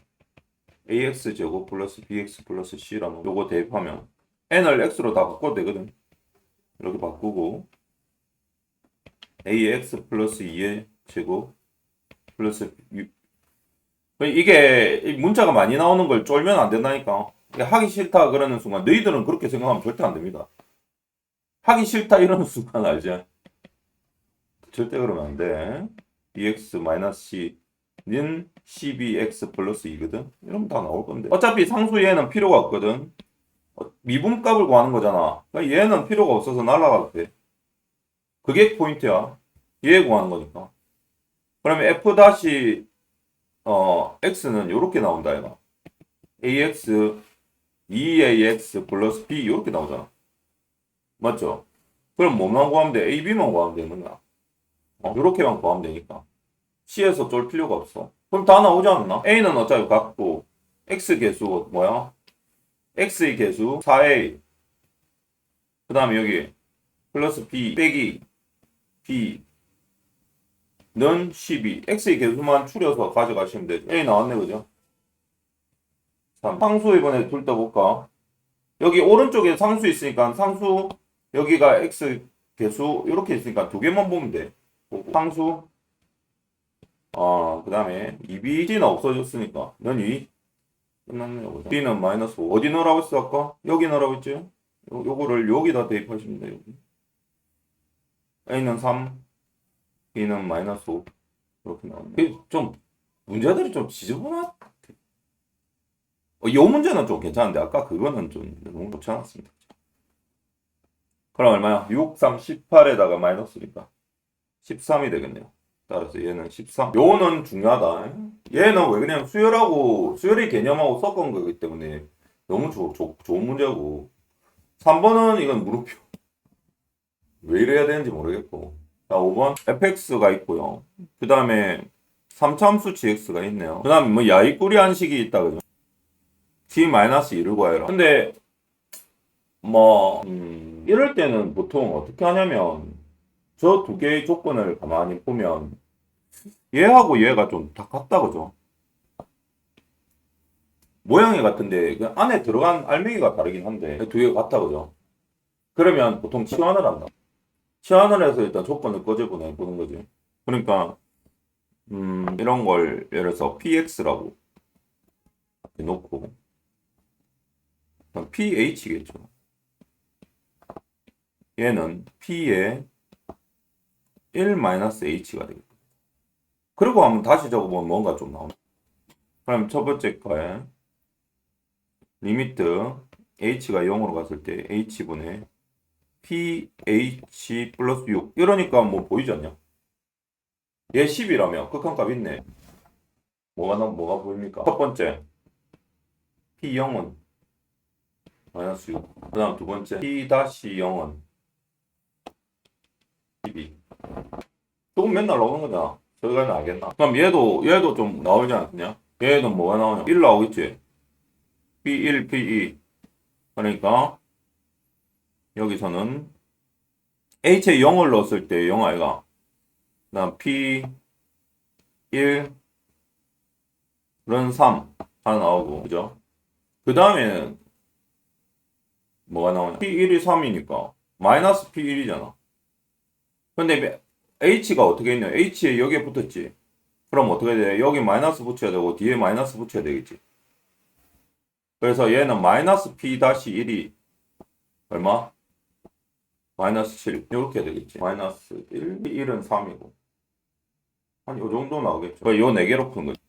ax 제곱 플러스 bx 플러스 c라는 요거 대입하면 n을 x로 다 바꿔도 되거든. 이렇게 바꾸고 ax 플러스 2의 제곱 플러스 6. 이게 문자가 많이 나오는 걸 쫄면 안 된다니까. 하기 싫다 그러는 순간 너희들은 그렇게 생각하면 절대 안 됩니다. 하기 싫다 이러는 순간 알지? 절대 그러면 안 돼. bx 마이너스 c는 12x 플러스 2거든. 이러면 다 나올 건데. 어차피 상수 얘는 필요가 없거든. 미분값을 구하는 거잖아. 그러니까 얘는 필요가 없어서 날아가도 돼. 그게 포인트야. 얘 구하는 거니까. 그러면 f 다시 x는 이렇게 나온다 얘가. ax 2ax 플러스 b 이렇게 나오잖아. 맞죠? 그럼 뭐만 구하면 돼? a, b만 구하면 되는 거야. 이렇게만 구하면 되니까. c에서 쫄 필요가 없어. 그럼 다 나오지 않나? a는 어차피 같고 x 개수 뭐야? x의 개수 4a 그 다음에 여기 플러스 b 빼기 b는 12 x의 개수만 추려서 가져가시면 되죠. a 나왔네 그죠? 3. 상수 이번에 둘 다 볼까? 여기 오른쪽에 상수 있으니까 상수 여기가 x 개수 이렇게 있으니까 두 개만 보면 돼. 상수 그 다음에 2b d는 없어졌으니까 는 2 끝났네요. B는 마이너스 5. 어디 넣으라고 했어 아까? 여기 넣으라고 했지? 요거를 여기다 대입하시면 돼요. A는 3, B는 마이너스 5. 이렇게 나오네. 좀 문제들이 좀 지저분한. 요 문제는 좀 괜찮은데 아까 그거는 좀 너무 좋지 않았습니다. 그럼 얼마야? 6, 3, 18에다가 마이너스니까 13이 되겠네요. 따라서 얘는 13. 요거는 중요하다. 얘는 왜 그냥 수열의 개념하고 섞은 거기 때문에 너무 좋은 문제고. 3번은 이건 물음표. 왜 이래야 되는지 모르겠고. 자, 5번 fx가 있고요. 그 다음에 3차함수 gx가 있네요. 그 다음에 뭐 야이꾸리 한식이 있다 그죠? t-2를 구해라. 근데 뭐 이럴 때는 보통 어떻게 하냐면 저 두 개의 조건을 가만히 보면 얘하고 얘가 좀 다 같다 그죠? 모양이 같은데 그 안에 들어간 알맹이가 다르긴 한데 두 개가 같다 그죠? 그러면 보통 치환을 한다. 치환을 해서 일단 조건을 꺼내보는 거지. 그러니까 이런 걸 예를 들어서 px라고 놓고 pH겠죠. 얘는 p의 1-h가 되겠다. 그리고 한번 다시 적어보면 뭔가 좀 나오네. 그럼 첫 번째 거에 리미트 h가 0으로 갔을 때 h분의 ph 플러스 6 이러니까 뭐 보이지 않냐? 얘 10이라며 극한값 있네. 뭐가 보입니까? 첫 번째 p0은 마이너스 6. 그 다음 두 번째 p-0은 12. 조금 맨날 나오는 거잖아. 저기까지는 알겠나? 그럼 얘도 좀 나오지 않겠냐? 얘도 뭐가 나오냐? 1 나오겠지? P1, P2. 그러니까 여기서는 H에 0을 넣었을 때 0 아이가. 그 다음 P1, 런 3 하나 나오고, 그죠? 그 다음에는 뭐가 나오냐? P1이 3이니까 마이너스 P1이잖아. 근데 H가 어떻게 있냐? H에 여기에 붙었지. 그럼 어떻게 돼? 여기 마이너스 붙여야 되고 뒤에 마이너스 붙여야 되겠지. 그래서 얘는 마이너스 P-1이 얼마? 마이너스 7 이렇게 되겠지. 마이너스 1, 1은 3이고 한 요 정도 나오겠죠. 요 4개로 푸는 거지.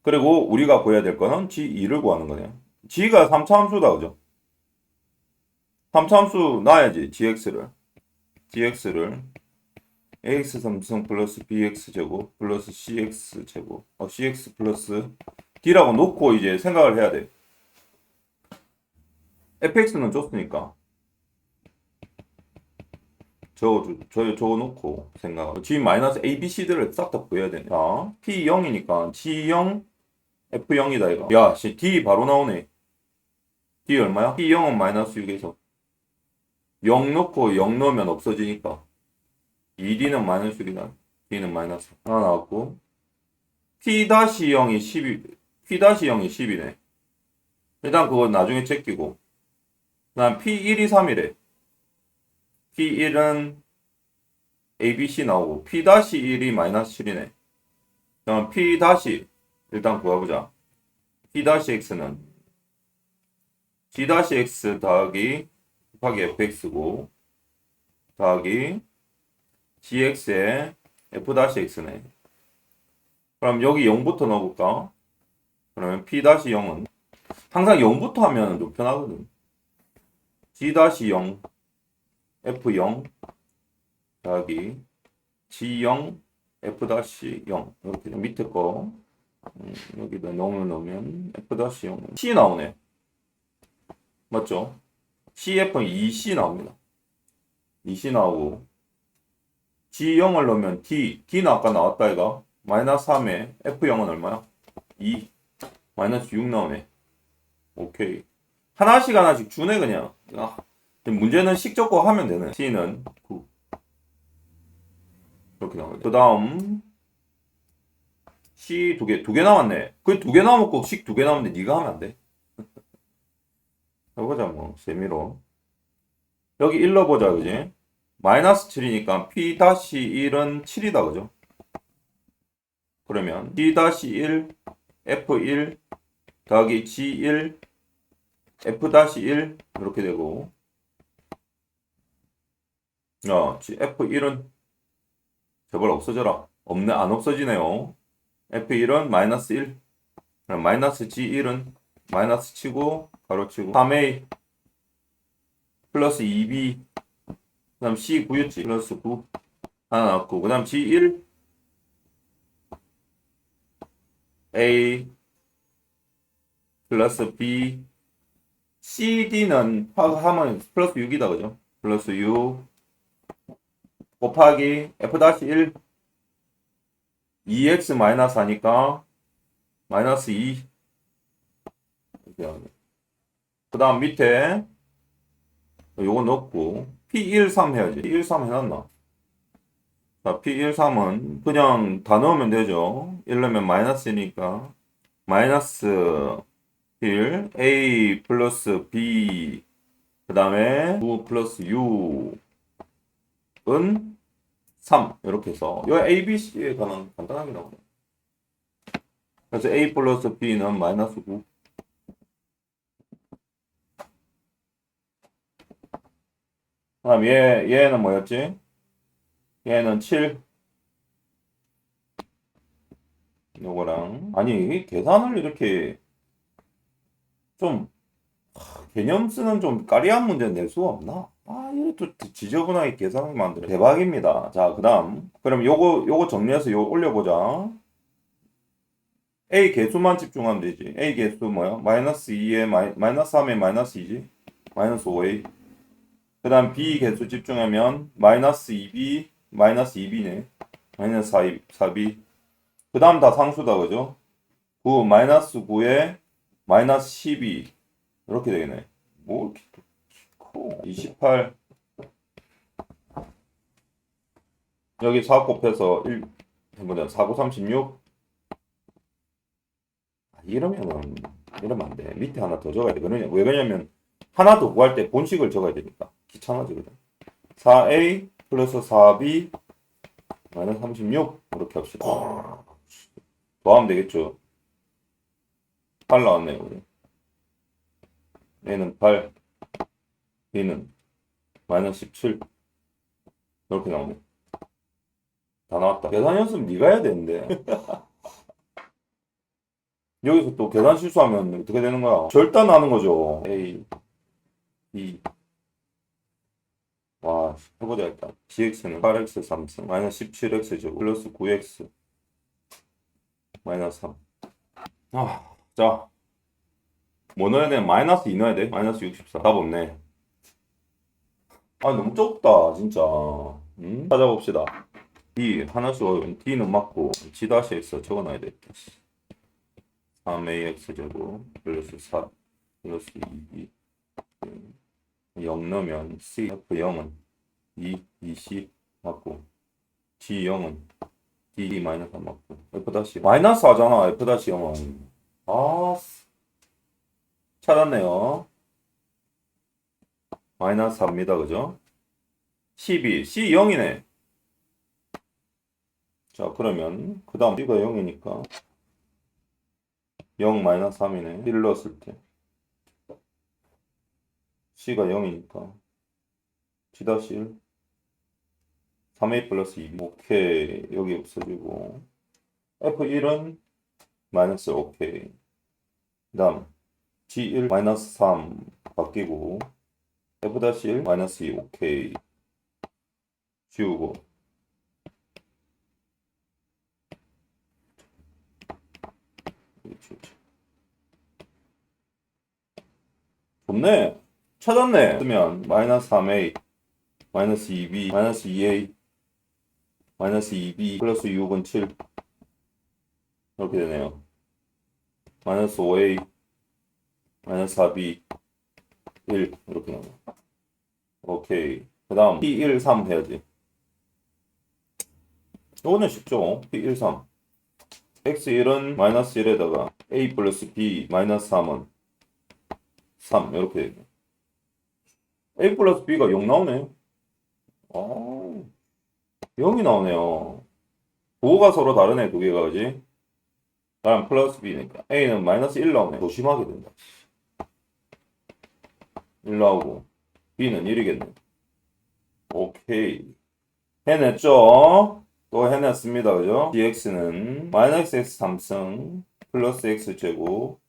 그리고 우리가 구해야 될 거는 G2를 구하는 거네요. G가 3차함수다 그죠? 3차함수 놔야지 gx를 ax 삼성 플러스 bx 제곱 플러스 cx 제곱 cx 플러스 d라고 놓고 이제 생각을 해야 돼. fx는 줬으니까 저거 놓고 생각. G 마이너스 A, B, C들을 싹 다 구해야 되네. 자, P0이니까 G0, F0이다 이거. 야, D 바로 나오네. D 얼마야? P0은 마이너스 6에서 0 넣고 0 넣으면 없어지니까 2D는 마이너스 6이다. D는 마이너스 하나 나왔고 P-0이 12, P-0이 10이네. 일단 그거 나중에 제끼고 그 다음 P1이 3이래. P1은 ABC 나오고 P-1이 마이너스 7이네. 그럼 P- 일단 구해보자. P-X는 G-X 더하기 fx고 더하기 gx의 f-x네. 그럼 여기 0부터 넣어볼까? 그러면 P-0은 항상 0부터 하면 좀 편하거든. G-0 f0 더하기 g0 f-0 이렇게 밑에 거 여기다 0을 넣으면 f-0 C 나오네. 맞죠? CF는 2C 나옵니다. 2C 나오고 G0을 넣으면 D는 아까 나왔다 이거 마이너스 3에 F0은 얼마야? 2 마이너스 6 나오네. 오케이. 하나씩 주네 그냥. 문제는 식 적고 하면 되네. C는 9 이렇게 나오죠. 그 다음 C 두 개 남았네. 그 두 개 남았고 식 두 개 남았는데 네가 하면 안 돼? 해보자 뭐 재미로. 여기 1 넣어보자 그지? 마이너스 7이니까 P-1은 7이다 그죠? 그러면 P-1 F1 더하기 G1 F-1 이렇게 되고 F1은 제발 없어져라. 없네. 안 없어지네요. F1은 마이너스 1 그럼 마이너스 G1은 마이너스 치고 가로치고 3A 플러스 2B 그 다음 C 9였지 플러스 9 하나 나왔고 그 다음 G1 A 플러스 B CD는 하면 플러스 6이다 그죠? 플러스 6 곱하기 F-1 2x 마이너스 하니까 마이너스 2 그 다음 밑에 요거 넣고 P13 해야지. P13 해놨나? 자, P13은 그냥 다 넣으면 되죠. 1 넣으면 마이너스니까 마이너스 1 A 플러스 B 그 다음에 9 플러스 6은 3 이렇게 해서 요 A, B, C에 관한 간단하게 나오네. 그래서 A 플러스 B는 마이너스 9 그다음 얘는 뭐였지? 얘는 7 요거랑 아니 계산을 이렇게 좀 개념 쓰는 좀 까리한 문제 낼 수가 없나? 아, 이거 또 지저분하게 계산하게 만들어. 대박입니다. 자, 그 다음. 그럼 요거 정리해서 요거 올려보자. A 개수만 집중하면 되지. A 개수 뭐야? 마이너스 2에 마이너스 3에 마이너스 2지? 마이너스 5A. 그 다음 B 개수 집중하면 마이너스 2B, 마이너스 2B네. 마이너스 4B. 그 다음 다 상수다, 그죠? 9, 마이너스 9에 마이너스 12. 이렇게 되겠네. 뭐 이렇게 또 커. 28. 여기 4 곱해서 1 해보자. 4, 9, 36. 이러면 안 돼. 밑에 하나 더 적어야 돼. 왜 그러냐면 하나 더 구할 때 본식을 적어야 되니까. 귀찮아지거든. 4A 플러스 4B 마이너스 36 이렇게 합시다. 더하면 되겠죠. 8 나왔네요. 우리. A는 8, B는 마이너스 17 이렇게 나오네. 다 나왔다. 계산 연습 네가 해야 되는데. 여기서 또 계산 실수하면 어떻게 되는 거야? 절단하는 거죠. A, B. 와, 해보자 일단. gx는 8x 3승 마이너스 17x 제곱 플러스 9x 마이너스 3. 아, 자. 뭐 넣어야 돼? 마이너스 2 넣어야 돼? 마이너스 64. 답 없네. 아, 너무 적다, 진짜. 찾아봅시다. D, 하나씩 어려운 D는 맞고, G-X 적어놔야 돼. 3ax 제곱 플러스 4 플러스 2b 0 넣으면 C, F0은 2, 2C 맞고, G0은 D 마이너스 3 맞고, F 다시 마이너스 하잖아, F 다시 0은. 아, 찾았네요. 마이너스 4입니다. 그죠? 12, C 0이네. 자, 그러면 그 다음 C가 0이니까 0 마이너스 3이네. 1 넣었을 때 C가 0이니까 G-1 3A 플러스 2B. 오케이. 여기 없어지고 F1은 마이너스. 오케이. 그 다음 G1 마이너스 3 바뀌고 F-1 마이너스 2. 오케이. 지우고 좋네. 찾았네. 쓰면 마이너스 3a 마이너스 2b 마이너스 2a 마이너스 2b 플러스 6은 7 이렇게 되네요. 마이너스 5a 마이너스 4b 1 이렇게 나와요. 오케이. 그 다음 P1, 3 해야지. 이거는 쉽죠. P1, 3 x1은 마이너스 1에다가 a 플러스 b 마이너스 3은 3 이렇게 되죠. a 플러스 b가 0 나오네. 아, 0이 나오네요. 부호가 서로 다르네, 두 개가, 그지? 다음 플러스 b니까 a는 마이너스 1 나오네. 조심하게 된다. 1 나오고 b는 1이겠네. 오케이. 해냈죠? 또 해냈습니다. 그죠? dx는 마이너스 x 3승 플러스 x 제곱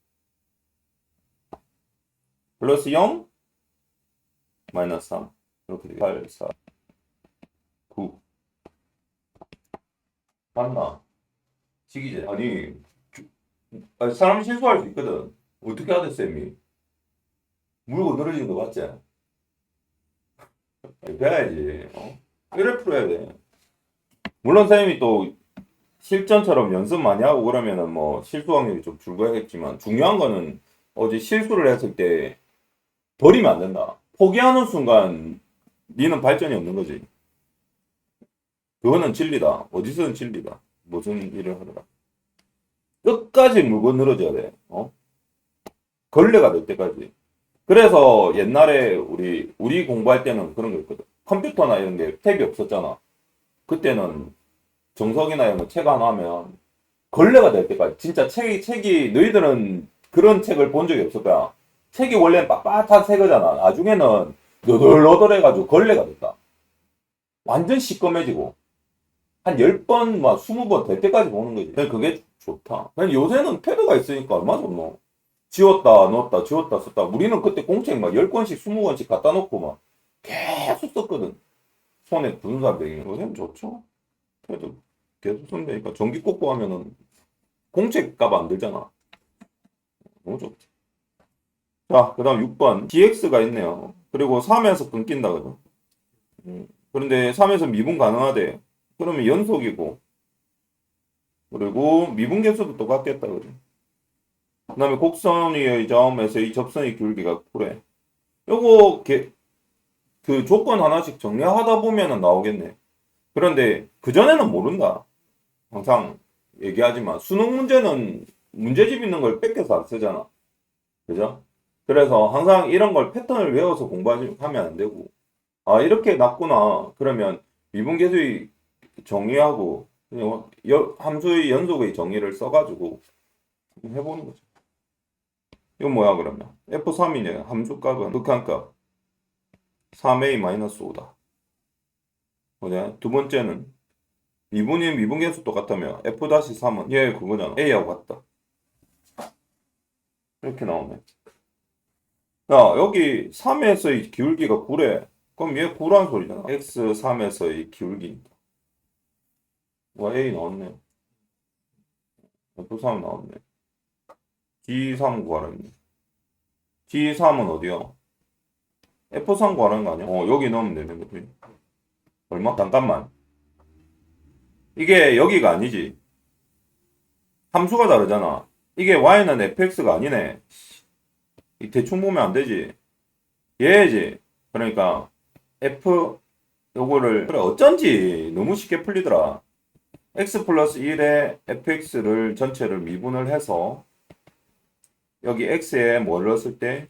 플러스 0 마이너스 3 이렇게 되게 8, 4, 9 맞나? 식이제. 아니 사람이 실수할 수 있거든. 어떻게 하대 쌤이? 물고 늘어지는 거 맞지? 배워야지. 이래 풀어야 돼. 물론 쌤이 또 실전처럼 연습 많이 하고 그러면은 뭐 실수 확률이 좀 줄고야겠지만 중요한 거는 어제 실수를 했을 때 버리면 안 된다. 포기하는 순간 니는 발전이 없는 거지. 그거는 진리다. 어디서든 진리다. 무슨 일을 하더라. 끝까지 물고 늘어져야 돼. 걸레가 될 때까지. 그래서 옛날에 우리 공부할 때는 그런 거 있거든. 컴퓨터나 이런 게 탭이 없었잖아. 그때는 정석이나 이런 거 책 하나 하면 걸레가 될 때까지. 진짜 책이 너희들은 그런 책을 본 적이 없을 거야. 책이 원래는 빳빳한 새 거잖아. 나중에는 너덜너덜해가지고 걸레가 됐다. 완전 시꺼매지고. 한 10번, 막 20번 될 때까지 보는 거지. 그게 좋다. 요새는 패드가 있으니까 얼마나 좋노. 지웠다 넣었다 지웠다 썼다. 우리는 그때 공책 막 10권씩 20권씩 갖다 놓고 막 계속 썼거든. 손에 분사병이. 요새는 좋죠. 그래도 계속 쓰면 되니까 전기 꽂고 하면은 공책 값 안 들잖아. 너무 좋지. 자, 그 다음 6번. dx가 있네요. 그리고 3에서 끊긴다, 그죠? 그런데 3에서 미분 가능하대. 그러면 연속이고, 그리고 미분 개수도 똑같겠다, 그죠? 그 다음에 곡선 위의 점에서 이 접선의 기울기가 그래. 요거, 그 조건 하나씩 정리하다 보면은 나오겠네. 그런데 그전에는 모른다. 항상 얘기하지만, 수능 문제는 문제집 있는 걸 뺏겨서 안 쓰잖아. 그죠? 그래서 항상 이런 걸 패턴을 외워서 공부하면 안 되고, 아, 이렇게 났구나. 그러면 미분계수의 정의하고, 그냥 함수의 연속의 정의를 써가지고 해보는 거죠. 이건 뭐야, 그러면? F3이네. 함수값은 극한값 3a-5다. 뭐냐? 두 번째는 미분인 미분계수 똑같다며 F-3은 얘 그거잖아. A하고 같다. 이렇게 나오네. 야, 여기 3에서의 기울기가 9래. 그럼 얘 9란 소리잖아. X3에서의 기울기. 와, A 나왔네. F3 나왔네. G3 구하라네. G3은 어디야? F3 구하라는 거 아니야? 여기 넣으면 되는 거지. 얼마? 잠깐만. 이게 여기가 아니지. 함수가 다르잖아. 이게 Y는 fx가 아니네. 이 대충 보면 안 되지. 얘지. 그러니까 F 요거를 그래 어쩐지 너무 쉽게 풀리더라. x 플러스 1에 fx를 전체를 미분을 해서 여기 x에 뭘 넣었을 때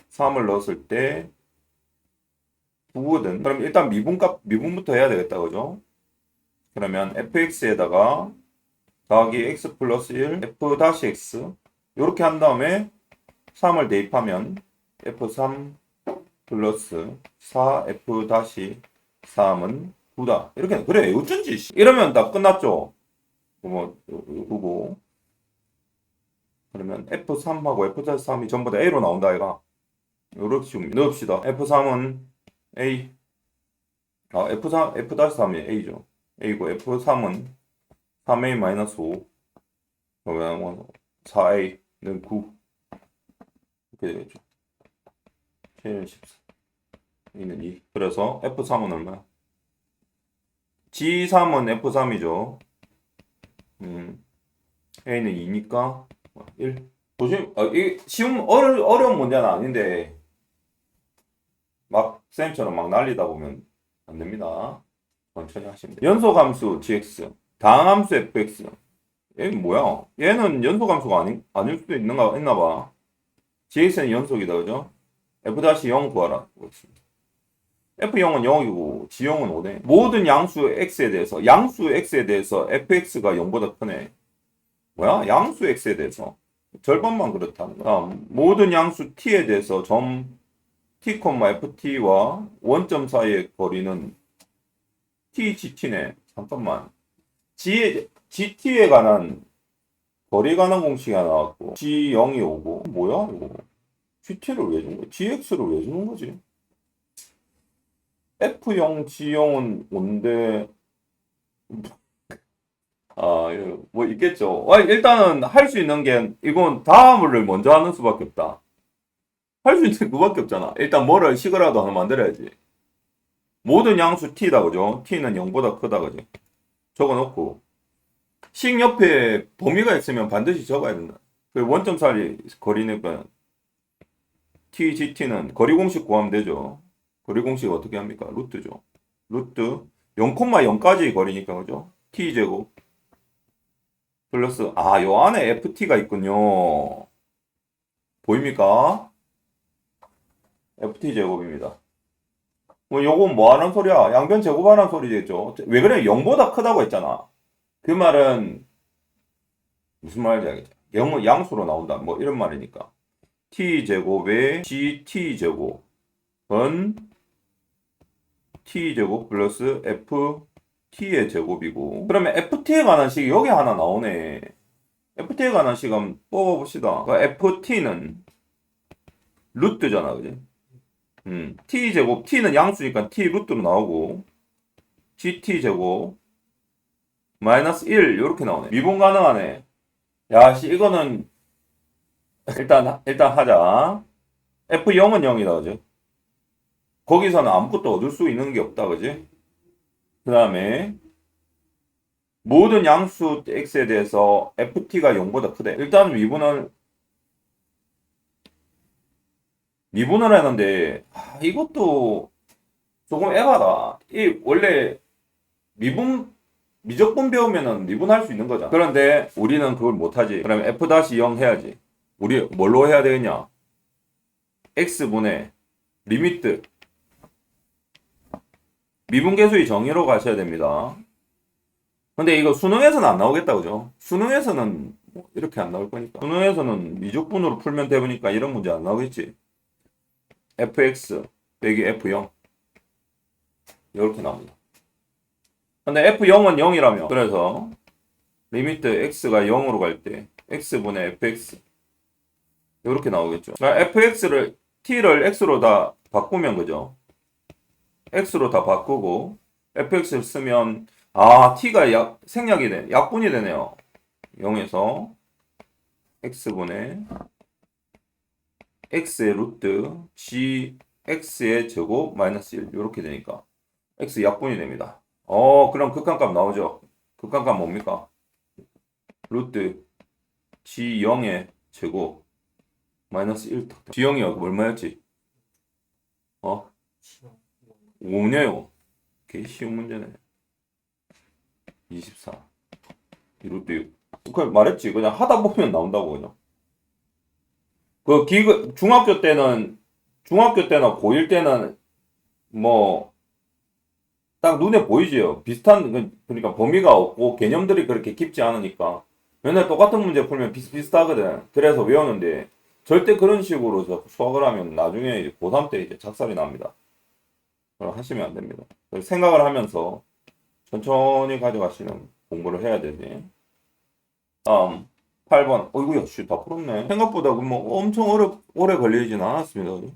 3을 넣었을 때 9거든. 그럼 일단 미분부터 해야 되겠다, 그죠? 그러면 fx에다가 더하기 x 플러스 1 f 다시 x 이렇게 한 다음에 3을 대입하면 f3 플러스 4f 다시 3은 9다. 이렇게 그래 어쩐지 이러면 다 끝났죠. 뭐 그거 그러면 f3하고 f-3이 전부 다 a로 나온다 이가. 이렇게 좀 넣읍시다. f3은 a f3 f-3이 a죠. a고 f3은 3a-5 그러면 4a는 9 이렇게 되겠죠. K는 14 A는 2 그래서 f3은 얼마야? G3은 f3이죠. A는 2니까 1. 조심, 이 쉬운 어려운 문제는 아닌데 막 쌤처럼 막 날리다 보면 안 됩니다. 천천히 하시면 돼요. 연소함수 gx, 다항함수 fx. 얘는 뭐야? 얘는 연소함수가 아닐 수도 있나 봐. gx는 연속이다, 그죠? f-0 구하라. f0은 0이고 g0은 5네. 모든 양수 x에 대해서 fx가 0보다 크네. 뭐야? 양수 x에 대해서 절반만 그렇다는 거야. 모든 양수 t에 대해서 점 t, ft와 원점 사이의 거리는 t, gt네. 잠깐만. gt에 관한 거리에 관한 공식이 하나 나왔고 g0이 오고 뭐야 이거? gt를 왜 준 거야? gx를 왜 주는 거지? f0, g0은 5인데 뭐 있겠죠. 일단은 할 수 있는 게 이건 다음을 먼저 하는 수밖에 없다. 할 수 있는 그밖에 없잖아. 일단 뭐를 식으라도 하나 만들어야지. 모든 양수 t다, 그죠? t는 0보다 크다, 그죠? 적어놓고 식 옆에 범위가 있으면 반드시 적어야 된다. 그 원점 사이 거리니까 t, gt는 거리 공식 구하면 되죠. 거리 공식 어떻게 합니까? 루트죠. 루트 0,0까지 거리니까, 그죠? t제곱 플러스 요 안에 ft가 있군요. 보입니까? ft 제곱입니다. 뭐 요건 뭐 하는 소리야? 양변 제곱하는 소리겠죠. 왜 그래? 0보다 크다고 했잖아. 그 말은 무슨 말인지 알겠죠? 0은 양수로 나온다. 뭐 이런 말이니까. t 제곱에 gt 제곱은 t 제곱 플러스 ft의 제곱이고. 그러면 ft에 관한 식이 여기 하나 나오네. ft에 관한 식 한번 뽑아봅시다. ft는 루트잖아, 그지? t 제곱, t는 양수니까 t 루트로 나오고, gt 제곱, 마이너스 1, 요렇게 나오네. 미분 가능하네. 야, 씨, 이거는, 일단 하자. f0은 0이다, 그지? 거기서는 아무것도 얻을 수 있는 게 없다, 그지? 그 다음에, 모든 양수 x에 대해서 ft가 0보다 크대. 일단 미분을 하는데, 이것도 조금 에바다. 원래 미적분 배우면은 미분할 수 있는 거잖아. 그런데 우리는 그걸 못하지. 그러면 f-0 해야지. 우리 뭘로 해야 되겠냐? x분의 리미트. 미분계수의 정의로 가셔야 됩니다. 근데 이거 수능에서는 안 나오겠다, 그죠? 수능에서는 뭐 이렇게 안 나올 거니까. 수능에서는 미적분으로 풀면 되니까 이런 문제 안 나오겠지. fx 빼기 f0 이렇게 나옵니다. 근데 f0은 0이라며. 그래서 리미트 x가 0으로 갈 때 x분의 fx 이렇게 나오겠죠. 그러니까 fx를 t를 x로 다 바꾸면 그죠? x로 다 바꾸고 fx를 쓰면 t가 생략이 돼. 약분이 되네요. 0에서 x분의 x의 루트 g x의 제곱 마이너스 1 이렇게 되니까 x 약분이 됩니다. 그럼 극한값 나오죠. 극한값 뭡니까? 루트 g0의 제곱 마이너스 1 g0이 얼마였지? 5네요. 개 쉬운 문제네. 24 루트 6. 그냥 말했지. 그냥 하다 보면 나온다고 그냥. 중학교 때나 고1 때는 뭐 딱 눈에 보이지요. 그러니까 범위가 없고 개념들이 그렇게 깊지 않으니까 맨날 똑같은 문제 풀면 비슷비슷하거든. 그래서 외우는데 절대 그런 식으로 수학을 하면 나중에 이제 고3 때 이제 작살이 납니다. 그럼 하시면 안 됩니다. 생각을 하면서 천천히 가져가시는 공부를 해야 되지. 다음 8번. 어이구야, 다 풀었네. 생각보다 뭐 엄청 오래 걸리진 않았습니다.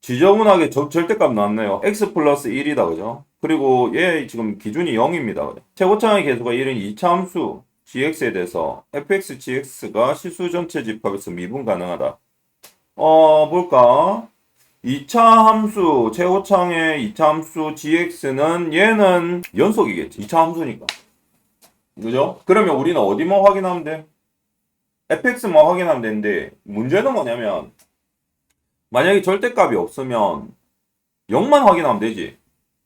지저분하게 절대값 나왔네요. x 플러스 1이다, 그죠? 그리고 얘 지금 기준이 0입니다. 그죠? 최고차의 계수가 1인 2차 함수 gx에 대해서 fx, gx가 실수 전체 집합에서 미분 가능하다. 볼까? 2차 함수, 최고창의 2차 함수 gx는 얘는 연속이겠지. 2차 함수니까. 그죠? 그러면 우리는 어디만 확인하면 돼? fx만 확인하면 되는데, 문제는 뭐냐면, 만약에 절대값이 없으면 0만 확인하면 되지.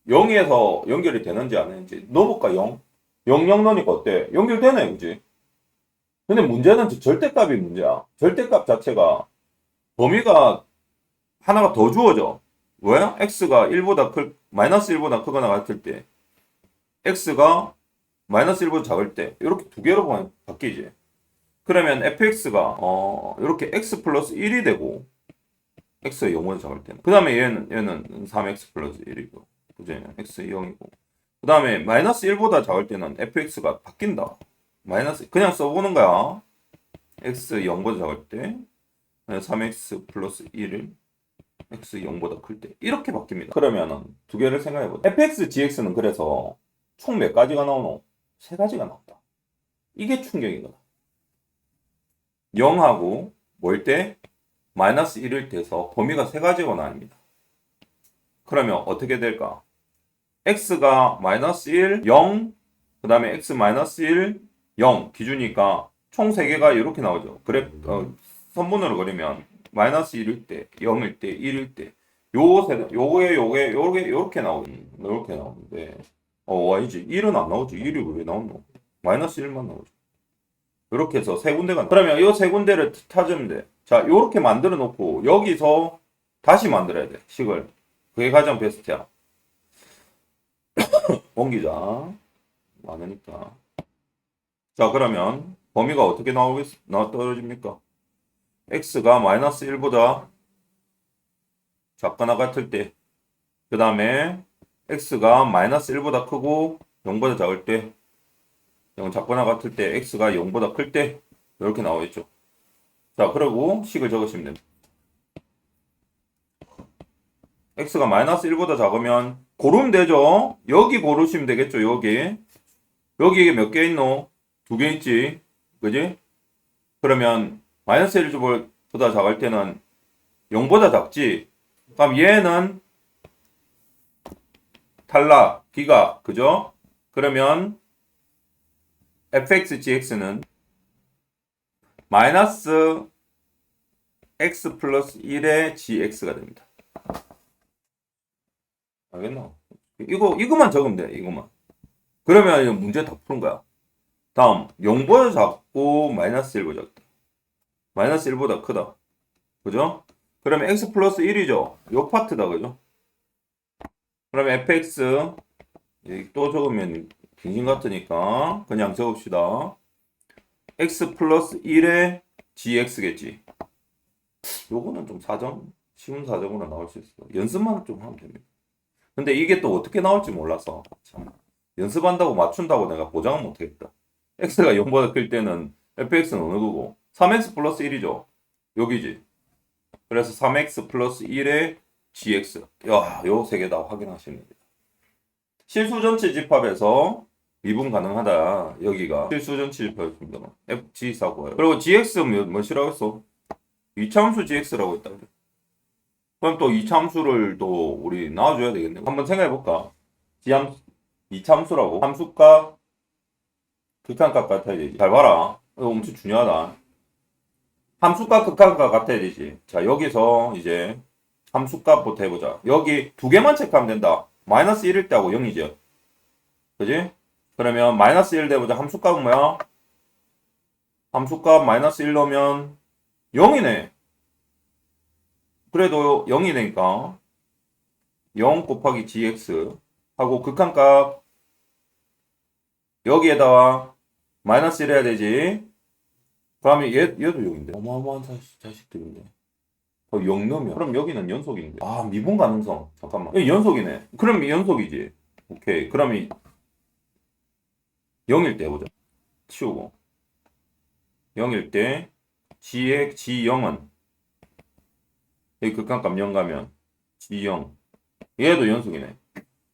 0에서 연결이 되는지 안 되는지. 넣어볼까, 0? 0, 0 넣으니까 어때? 연결되네, 그지? 근데 문제는 절대값이 문제야. 절대값 자체가 범위가 하나가 더 주어져. 왜? x가 1보다 마이너스 1보다 크거나 같을 때, x가 마이너스 1보다 작을 때, 이렇게 두 개로 바뀌지. 그러면 fx가, 이렇게 x 플러스 1이 되고, x가 0보다 작을 때는. 그 다음에 얘는 3x 플러스 1이고, 그죠? x 0이고. 그 다음에 마이너스 1보다 작을 때는 fx가 바뀐다. 그냥 써보는 거야. x 0보다 작을 때, 3x 플러스 1을 x 0보다 클 때 이렇게 바뀝니다. 그러면은 두 개를 생각해보자. fx, gx는 그래서 총 몇 가지가 나오노? 세 가지가 나온다. 이게 충격이거든. 0하고 뭐일 때? 마이너스 1일 때서 범위가 세 가지가 나뉩니다. 그러면 어떻게 될까? x가 마이너스 1, 0, 그 다음에 x 마이너스 1, 0 기준이니까 총 세 개가 이렇게 나오죠. 선분으로 그리면 마이너스 1일 때, 0일 때, 1일 때, 요게, 요렇게 나오는데, 아니지. 1은 안 나오지. 1이 왜 나오노? 마이너스 1만 나오지. 이렇게 해서 세 군데가, 그러면 이 세 군데를 찾으면 돼. 자, 요렇게 만들어 놓고, 여기서 다시 만들어야 돼. 식을. 그게 가장 베스트야. 옮기자. 많으니까. 자, 그러면 범위가 어떻게 떨어집니까? x가 마이너스 1보다 작거나 같을 때, 그 다음에 x가 마이너스 1보다 크고 0보다 작을 때, 0 작거나 같을 때 x가 0보다 클 때 이렇게 나오겠죠. 자, 그리고 식을 적으시면 됩니다. x가 마이너스 1보다 작으면 고르면 되죠. 여기 고르시면 되겠죠. 여기 몇 개 있노? 2개 있지. 그지? 그러면 마이너스 1보다 작을 때는 0보다 작지. 그럼 얘는 탈락, 기각, 그죠? 그러면 fx, gx는 마이너스 x 플러스 1의 gx가 됩니다. 알겠나? 이거만 적으면 돼, 이거만. 그러면 이 문제 다 푸는 거야. 다음, 0보다 작고 마이너스 1보다 작다. 마이너스 1보다 크다. 그죠? 그러면 x 플러스 1이죠? 요 파트다, 그죠? 그러면 fx, 또 적으면 빙신 같으니까 그냥 적읍시다. x 플러스 1의 gx겠지. 요거는 좀 쉬운 사정으로 나올 수 있어. 연습만 좀 하면 됩니다. 근데 이게 또 어떻게 나올지 몰라서 참 연습한다고 맞춘다고 내가 보장은 못하겠다. x가 0보다 클 때는 fx는 어느 거고 3x 플러스 1이죠. 여기지. 그래서 3x 플러스 1의 gx. 야, 요 세 개 다 확인하시면 됩니다. 실수 전체 집합에서 미분 가능하다. 여기가 실수 전체 집합입니다. fg 사고요. 그리고 gx 뭐시라고 했어? 이차함수 gx라고 했다. 그럼 또 이차함수를 또 우리 나와줘야 되겠네. 한번 생각해 볼까? 이차함수라고 함수값 극한값 같아야 되지. 잘 봐라. 이거 엄청 중요하다. 함수값 극한값 같아야 되지. 자, 여기서 이제 함수값부터 해보자. 여기 두 개만 체크하면 된다. 마이너스 1일 때하고 0이죠. 그지? 그러면 마이너스 1 대보자. 함수값은 뭐야? 함수값 마이너스 1 넣으면 0이네. 그래도 0이 되니까 0 곱하기 gx 하고 극한값 여기에다가 마이너스 1 해야 되지. 그러면 얘도 0인데. 어마어마한 자식들인데. 0 넣으면 그럼 여기는 연속인데. 아, 미분 가능성. 잠깐만. 여기 연속이네. 그럼 연속이지. 오케이. 그러면 0일 때 해보자. 치우고 0일 때 g의 g0은 여기 극한값 0 가면 g0 얘도 연속이네.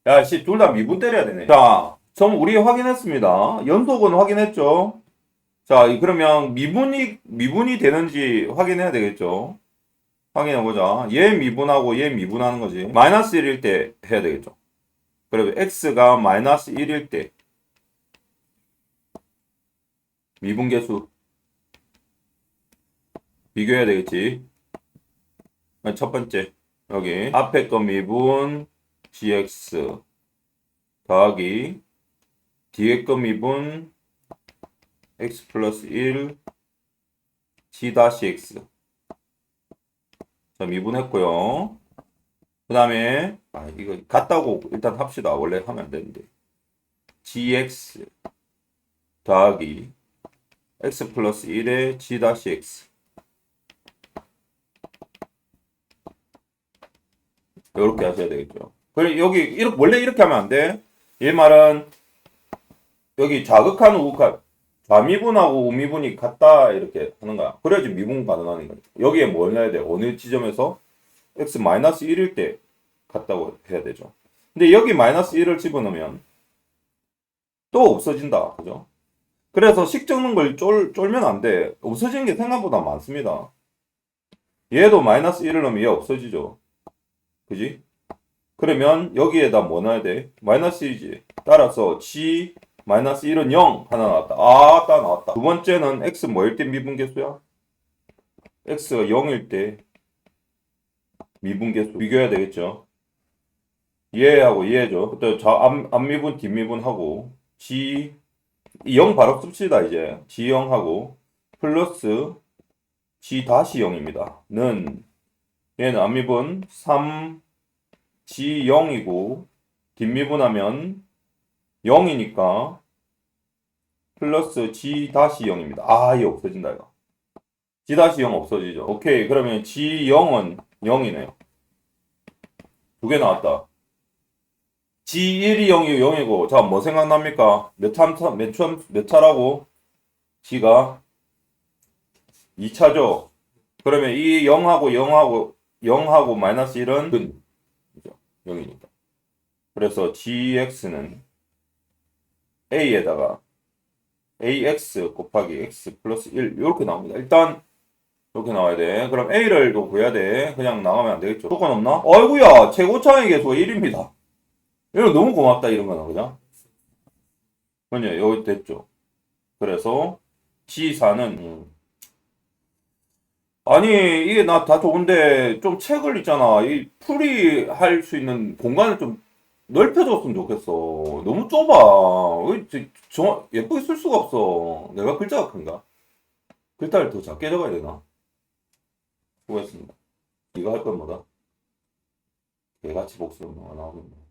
야, 씨, 둘 다 미분 때려야 되네. 자, 우리 확인했습니다. 연속은 확인했죠. 자, 그러면 미분이 되는지 확인해야 되겠죠. 확인해보자. 얘 미분하고 얘 미분하는 거지. 마이너스 1일 때 해야 되겠죠. 그리고 x가 마이너스 1일 때 미분계수 비교해야 되겠지. 첫 번째 여기 앞에 거 미분 gx 더하기 뒤에 거 미분 x 플러스 1 g 다시 x. 자, 미분했고요. 그 다음에 이거 같다고 일단 합시다. 원래 하면 안 되는데 gx 더하기 x 플러스 1의 g 다시 x. 이렇게 하셔야 되겠죠. 그래, 여기 원래 이렇게 하면 안 돼. 이 말은 여기 자극한 우극한 좌미분하고 우미분이 같다 이렇게 하는 거야. 그래야지 미분 가능하는 거야. 여기에 뭘 해야 돼? 어느 지점에서 x 마이너스 1일 때 같다고 해야 되죠. 근데 여기 마이너스 1을 집어넣으면 또 없어진다. 그죠? 그래서 식 적는 걸 쫄면 안 돼. 없어지는 게 생각보다 많습니다. 얘도 마이너스 1을 넣으면 얘 없어지죠. 그지? 그러면 여기에다 뭐 넣어야 돼? 마이너스 1이지. 따라서 g 마이너스 1은 0 하나 나왔다. 딱 나왔다. 두 번째는 x 뭐일 때 미분계수야? x가 0일 때 미분계수 비교해야 되겠죠. 얘하고 얘죠. 그때 앞미분 뒷미분하고 g 0 바로 씁시다. 이제 g 0하고 플러스 g 다시 0입니다. 얘는 앞미분 3 g 0이고 뒷미분하면 0이니까 플러스 g 다시 0입니다. 아, 이게 없어진다 이거. g 다시 0 없어지죠. 오케이. 그러면 g 0은 0이네요. 두 개 나왔다. G1이 0이고 0이고 자 뭐 생각납니까? 몇 차라고? G가 2차죠. 그러면 이 0하고 마이너스 1은 근 0이니까. 그래서 GX는 A에다가 AX 곱하기 X 플러스 1 이렇게 나옵니다. 일단 이렇게 나와야 돼. 그럼 A를 또 구해야 돼. 그냥 나가면 안 되겠죠. 조건 없나? 아이구야 최고차의 계수가 1입니다. 이거 너무 고맙다 이런 거는 그냥. 그죠? 여기 됐죠. 그래서 G4는 아니 이게 나 다 좋은데 좀 책을 있잖아. 이 풀이 할 수 있는 공간을 좀 넓혀줬으면 좋겠어. 너무 좁아. 예쁘게 쓸 수가 없어. 내가 글자가 큰가? 글자를 더 작게 적어야 되나? 수고했습니다. 이거 할 건 뭐다? 개같이 복수는 뭐가 나오겠네.